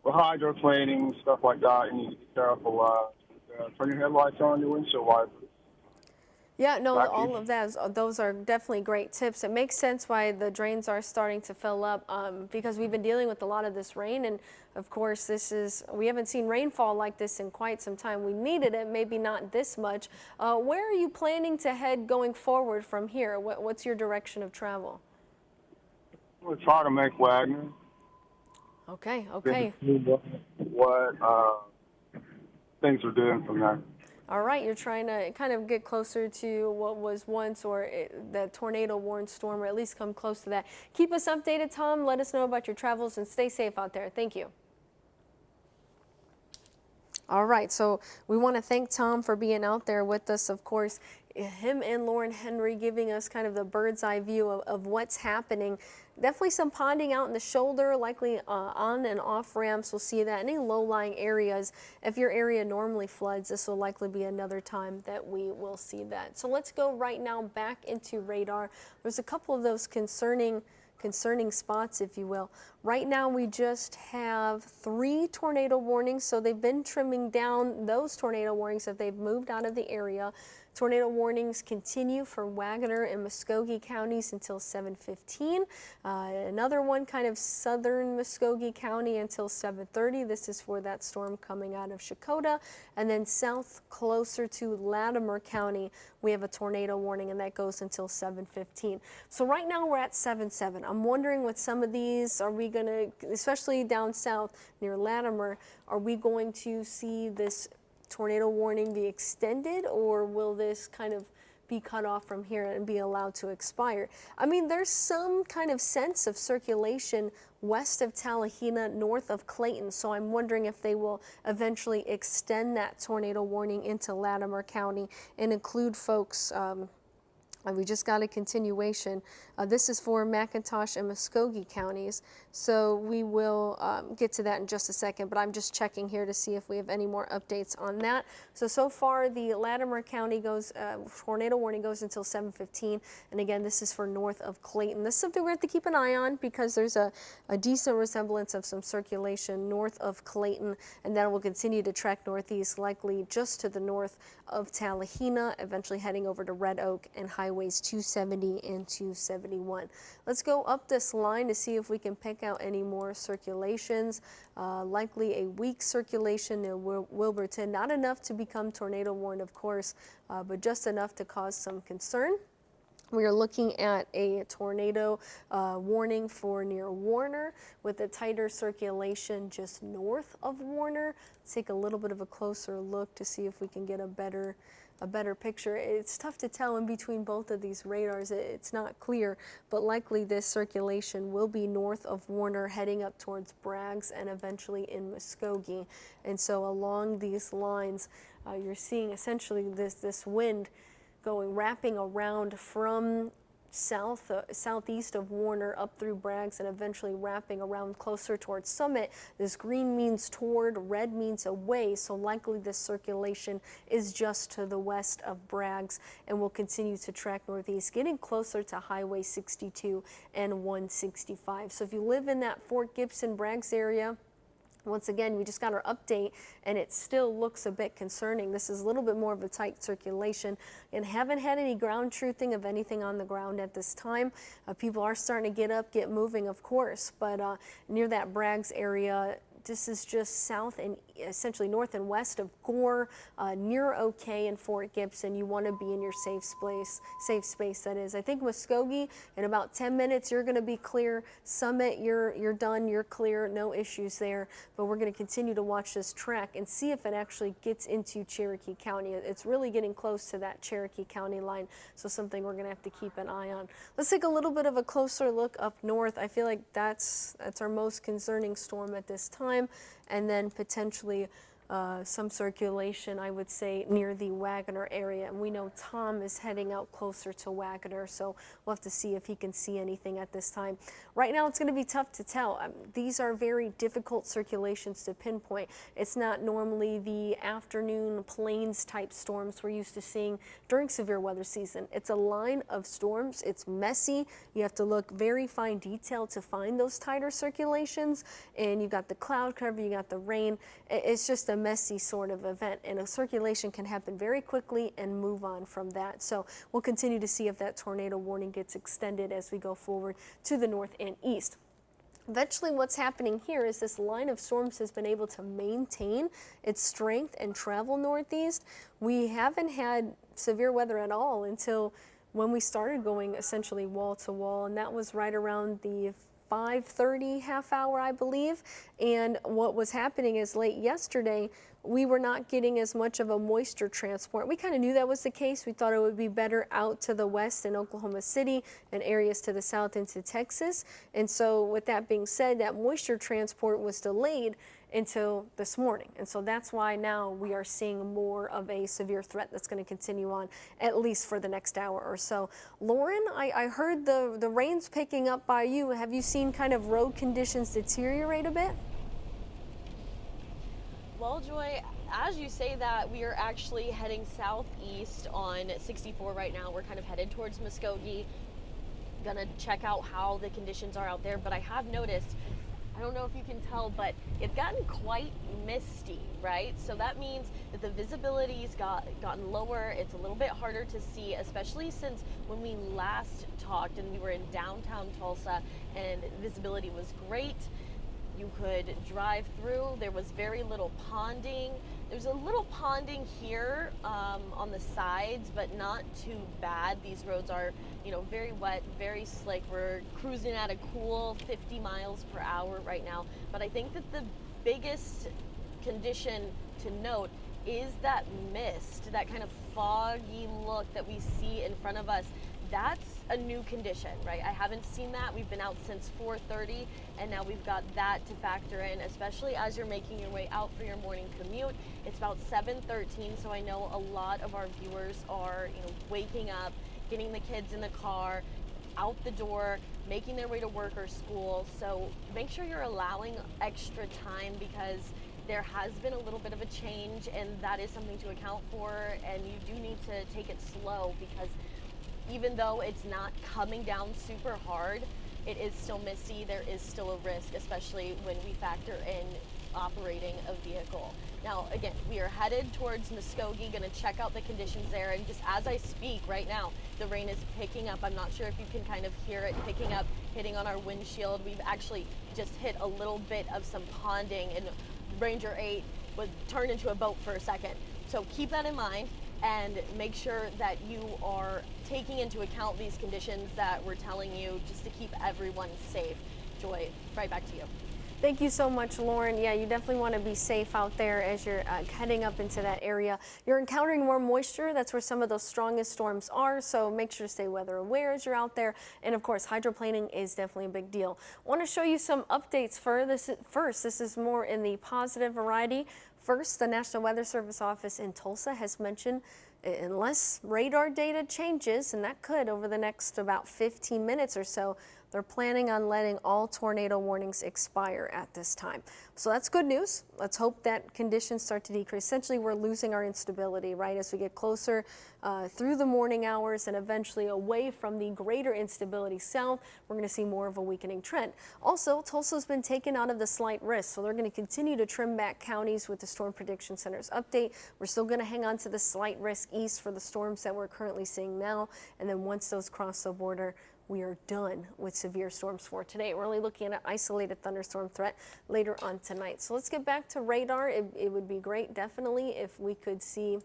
S3: with hydroplaning, stuff like that. You need to be careful. Turn your headlights on, your windshield wipers.
S1: Yeah, no, all of those are definitely great tips. It makes sense why the drains are starting to fill up because we've been dealing with a lot of this rain, and of course we haven't seen rainfall like this in quite some time. We needed it, maybe not this much. Where are you planning to head going forward from here? What's your direction of travel?
S3: We'll try to make Wagner.
S1: Okay.
S3: What things are doing from there.
S1: All right, you're trying to kind of get closer to what was once the tornado-warned storm, or at least come close to that. Keep us updated, Tom. Let us know about your travels and stay safe out there. Thank you. All right, so we want to thank Tom for being out there with us, of course. Him and Lauren Henry giving us kind of the bird's eye view of what's happening. Definitely some ponding out in the shoulder, likely on and off ramps. We'll see that. Any low-lying areas, if your area normally floods, this will likely be another time that we will see that. So let's go right now back into radar. There's a couple of those concerning spots, if you will. Right now we just have 3 tornado warnings, so they've been trimming down those tornado warnings that they've moved out of the area. Tornado warnings continue for Wagner and Muskogee counties until 7:15. Another one kind of southern Muskogee County until 7:30. This is for that storm coming out of Shakota. And then south closer to Latimer County, we have a tornado warning, and that goes until 7:15. So right now we're at 7-7. I'm wondering with some of these, are we going to, especially down south near Latimer, are we going to see this tornado warning be extended, or will this kind of be cut off from here and be allowed to expire? I mean, there's some kind of sense of circulation west of Talihina, north of Clayton, so I'm wondering if they will eventually extend that tornado warning into Latimer County and include folks We just got a continuation. This is for McIntosh and Muskogee counties, so we will get to that in just a second, but I'm just checking here to see if we have any more updates on that. So far, the Latimer County tornado warning goes until 7:15, and again, this is for north of Clayton. This is something we have to keep an eye on because there's a decent resemblance of some circulation north of Clayton, and that will continue to track northeast, likely just to the north of Tallahena, eventually heading over to Red Oak and highways 270 and 271. Let's go up this line to see if we can pick out any more circulations. Likely a weak circulation near Wilburton, not enough to become tornado warned, of course, but just enough to cause some concern. We are looking at a tornado warning for near Warner with a tighter circulation just north of Warner. Let's take a little bit of a closer look to see if we can get a better picture. It's tough to tell in between both of these radars. It's not clear, but likely this circulation will be north of Warner, heading up towards Braggs and eventually in Muskogee. And so along these lines, you're seeing essentially this wind wrapping around from southeast of Warner up through Braggs and eventually wrapping around closer towards Summit. This green means toward, red means away, so likely this circulation is just to the west of Braggs and will continue to track northeast, getting closer to Highway 62 and 165. So if you live in that Fort Gibson Braggs area, once again, we just got our update and it still looks a bit concerning. This is a little bit more of a tight circulation and haven't had any ground truthing of anything on the ground at this time. People are starting to get up, get moving, of course, but near that Braggs area, this is just south and essentially north and west of Gore, near OK and Fort Gibson. You want to be in your safe space that is. I think Muskogee, in about 10 minutes, you're going to be clear. Summit, you're done, you're clear, no issues there. But we're going to continue to watch this track and see if it actually gets into Cherokee County. It's really getting close to that Cherokee County line, so something we're going to have to keep an eye on. Let's take a little bit of a closer look up north. I feel like that's our most concerning storm at this time. And then potentially some circulation, I would say, near the Wagoner area. And we know Tom is heading out closer to Wagoner, so we'll have to see if he can see anything at this time. Right now, it's going to be tough to tell. These are very difficult circulations to pinpoint. It's not normally the afternoon plains type storms we're used to seeing during severe weather season. It's a line of storms. It's messy. You have to look very fine detail to find those tighter circulations. And you've got the cloud cover, you got the rain. It's just a messy sort of event, and a circulation can happen very quickly and move on from that. So we'll continue to see if that tornado warning gets extended as we go forward to the north and east. Eventually, what's happening here is this line of storms has been able to maintain its strength and travel northeast. We haven't had severe weather at all until when we started going essentially wall to wall, and that was right around the 5:30 half hour, I believe. And what was happening is late yesterday, we were not getting as much of a moisture transport. We kind of knew that was the case. We thought it would be better out to the west in Oklahoma City and areas to the south into Texas. And so with that being said, that moisture transport was delayed until this morning. And so that's why now we are seeing more of a severe threat that's going to continue on at least for the next hour or so. Lauren, I heard the rain's picking up by you. Have you seen kind of road conditions deteriorate a bit?
S2: Well, Joy, as you say that, we are actually heading southeast on 64 right now. We're kind of headed towards Muskogee. Gonna check out how the conditions are out there, but I have noticed, I don't know if you can tell, but it's gotten quite misty, right? So that means that the visibility's gotten lower. It's a little bit harder to see, especially since when we last talked and we were in downtown Tulsa and visibility was great. You could drive through. There was very little ponding. There's a little ponding here on the sides, but not too bad. These roads are, very wet, very slick. We're cruising at a cool 50 miles per hour right now. But I think that the biggest condition to note is that mist, that kind of foggy look that we see in front of us. That's a new condition, right? I haven't seen that. We've been out since 4:30, and now we've got that to factor in, especially as you're making your way out for your morning commute. It's about 7:13, so I know a lot of our viewers are, waking up getting the kids in the car, out the door, making their way to work or school. So make sure you're allowing extra time, because there has been a little bit of a change, and that is something to account for. And you do need to take it slow, because even though it's not coming down super hard, it is still misty. There is still a risk, especially when we factor in operating a vehicle. Now, again, we are headed towards Muskogee, going to check out the conditions there. And just as I speak right now, the rain is picking up. I'm not sure if you can kind of hear it picking up, hitting on our windshield. We've actually just hit a little bit of some ponding, and Ranger 8 was turned into a boat for a second. So keep that in mind, and make sure that you are taking into account these conditions that we're telling you, just to keep everyone safe. Joy, right back to you.
S1: Thank you so much, Lauren. Yeah, you definitely want to be safe out there as you're heading up into that area. You're encountering more moisture. That's where some of those strongest storms are. So make sure to stay weather aware as you're out there. And of course, hydroplaning is definitely a big deal. I want to show you some updates for this. First, this is more in the positive variety. First, the National Weather Service office in Tulsa has mentioned, unless radar data changes, and that could over the next about 15 minutes or so, they're planning on letting all tornado warnings expire at this time. So that's good news. Let's hope that conditions start to decrease. Essentially, we're losing our instability, right? As we get closer through the morning hours and eventually away from the greater instability south, we're going to see more of a weakening trend. Also, Tulsa's been taken out of the slight risk, so they're going to continue to trim back counties with the Storm Prediction Center's update. We're still going to hang on to the slight risk east for the storms that we're currently seeing now, and then once those cross the border, we are done with severe storms for today. We're only looking at an isolated thunderstorm threat later on tonight. So let's get back to radar. It would be great, definitely, if we could see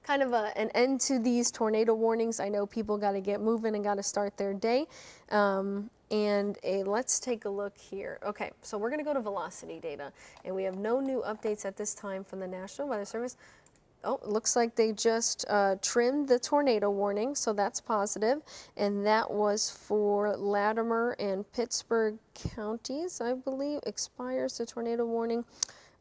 S1: kind of an end to these tornado warnings. I know people got to get moving and got to start their day. Let's take a look here. Okay, so we're going to go to velocity data, and we have no new updates at this time from the National Weather Service. Oh, it looks like they just trimmed the tornado warning, so that's positive. And that was for Latimer and Pittsburgh counties, I believe. Expires the tornado warning.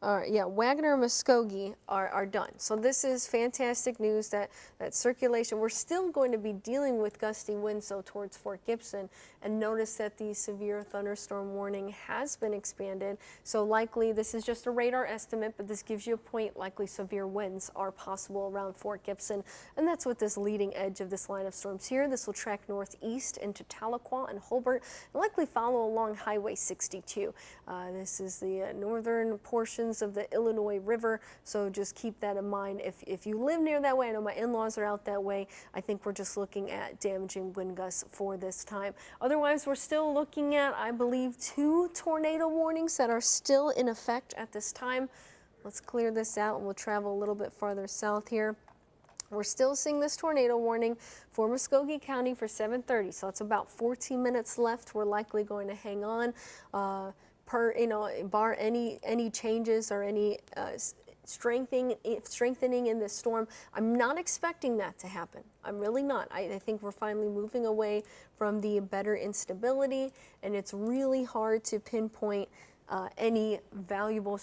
S1: Yeah, Wagner and Muskogee are done. So this is fantastic news that circulation, we're still going to be dealing with gusty winds though towards Fort Gibson, and notice that the severe thunderstorm warning has been expanded. So likely, this is just a radar estimate, but this gives you a point, likely severe winds are possible around Fort Gibson. And that's what this leading edge of this line of storms here. This will track northeast into Tahlequah and Hobart, and likely follow along Highway 62. This is the northern portion of the Illinois River, so just keep that in mind. If you live near that way, I know my in-laws are out that way, I think we're just looking at damaging wind gusts for this time. Otherwise, we're still looking at, I believe, 2 tornado warnings that are still in effect at this time. Let's clear this out and we'll travel a little bit farther south here. We're still seeing this tornado warning for Muskogee County for 7:30, so it's about 14 minutes left. We're likely going to hang on. Bar any changes or any strengthening in this storm. I'm not expecting that to happen. I'm really not. I think we're finally moving away from the better instability, and it's really hard to pinpoint any valuable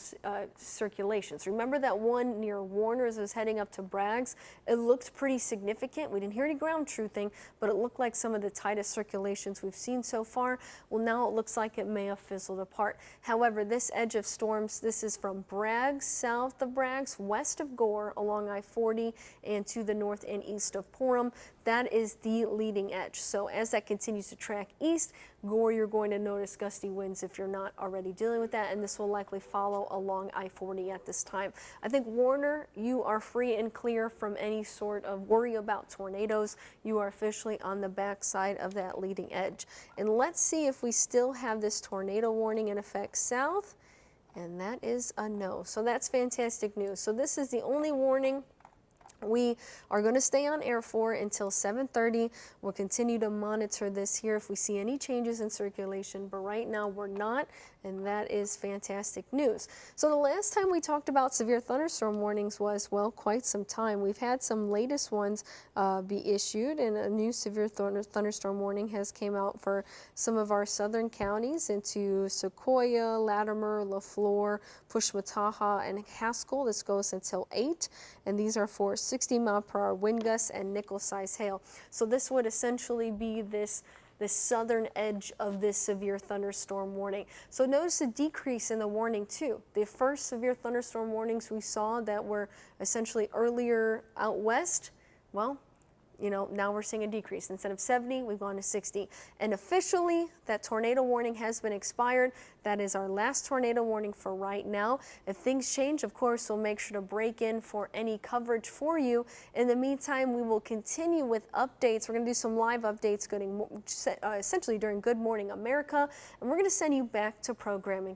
S1: circulations. Remember that one near Warner's was heading up to Bragg's? It looked pretty significant. We didn't hear any ground truthing, but it looked like some of the tightest circulations we've seen so far. Well, now it looks like it may have fizzled apart. However, this edge of storms, this is from Bragg's, south of Bragg's, west of Gore, along I-40, and to the north and east of Porham. That is the leading edge. So as that continues to track east, Gore, you're going to notice gusty winds if you're not already dealing with that, and this will likely follow along I-40 at this time. I think Warner, you are free and clear from any sort of worry about tornadoes. You are officially on the backside of that leading edge. And let's see if we still have this tornado warning in effect south, and that is a no. So that's fantastic news. So this is the only warning we are going to stay on air for until 7:30. We'll continue to monitor this here if we see any changes in circulation, but right now we're not, and that is fantastic news. So the last time we talked about severe thunderstorm warnings was, well, quite some time. We've had some latest ones be issued, and a new severe thunderstorm warning has came out for some of our southern counties into Sequoia, Latimer, LaFleur, Pushmataha, and Haskell. This goes until 8, and these are for 60-mile-per-hour wind gusts and nickel-sized hail. So this would essentially be the southern edge of this severe thunderstorm warning. So notice a decrease in the warning too. The first severe thunderstorm warnings we saw that were essentially earlier out west, well, you know, now we're seeing a decrease. Instead of 70, we've gone to 60. And officially, that tornado warning has been expired. That is our last tornado warning for right now. If things change, of course, we'll make sure to break in for any coverage for you. In the meantime, we will continue with updates. We're going to do some live updates essentially during Good Morning America, and we're going to send you back to programming.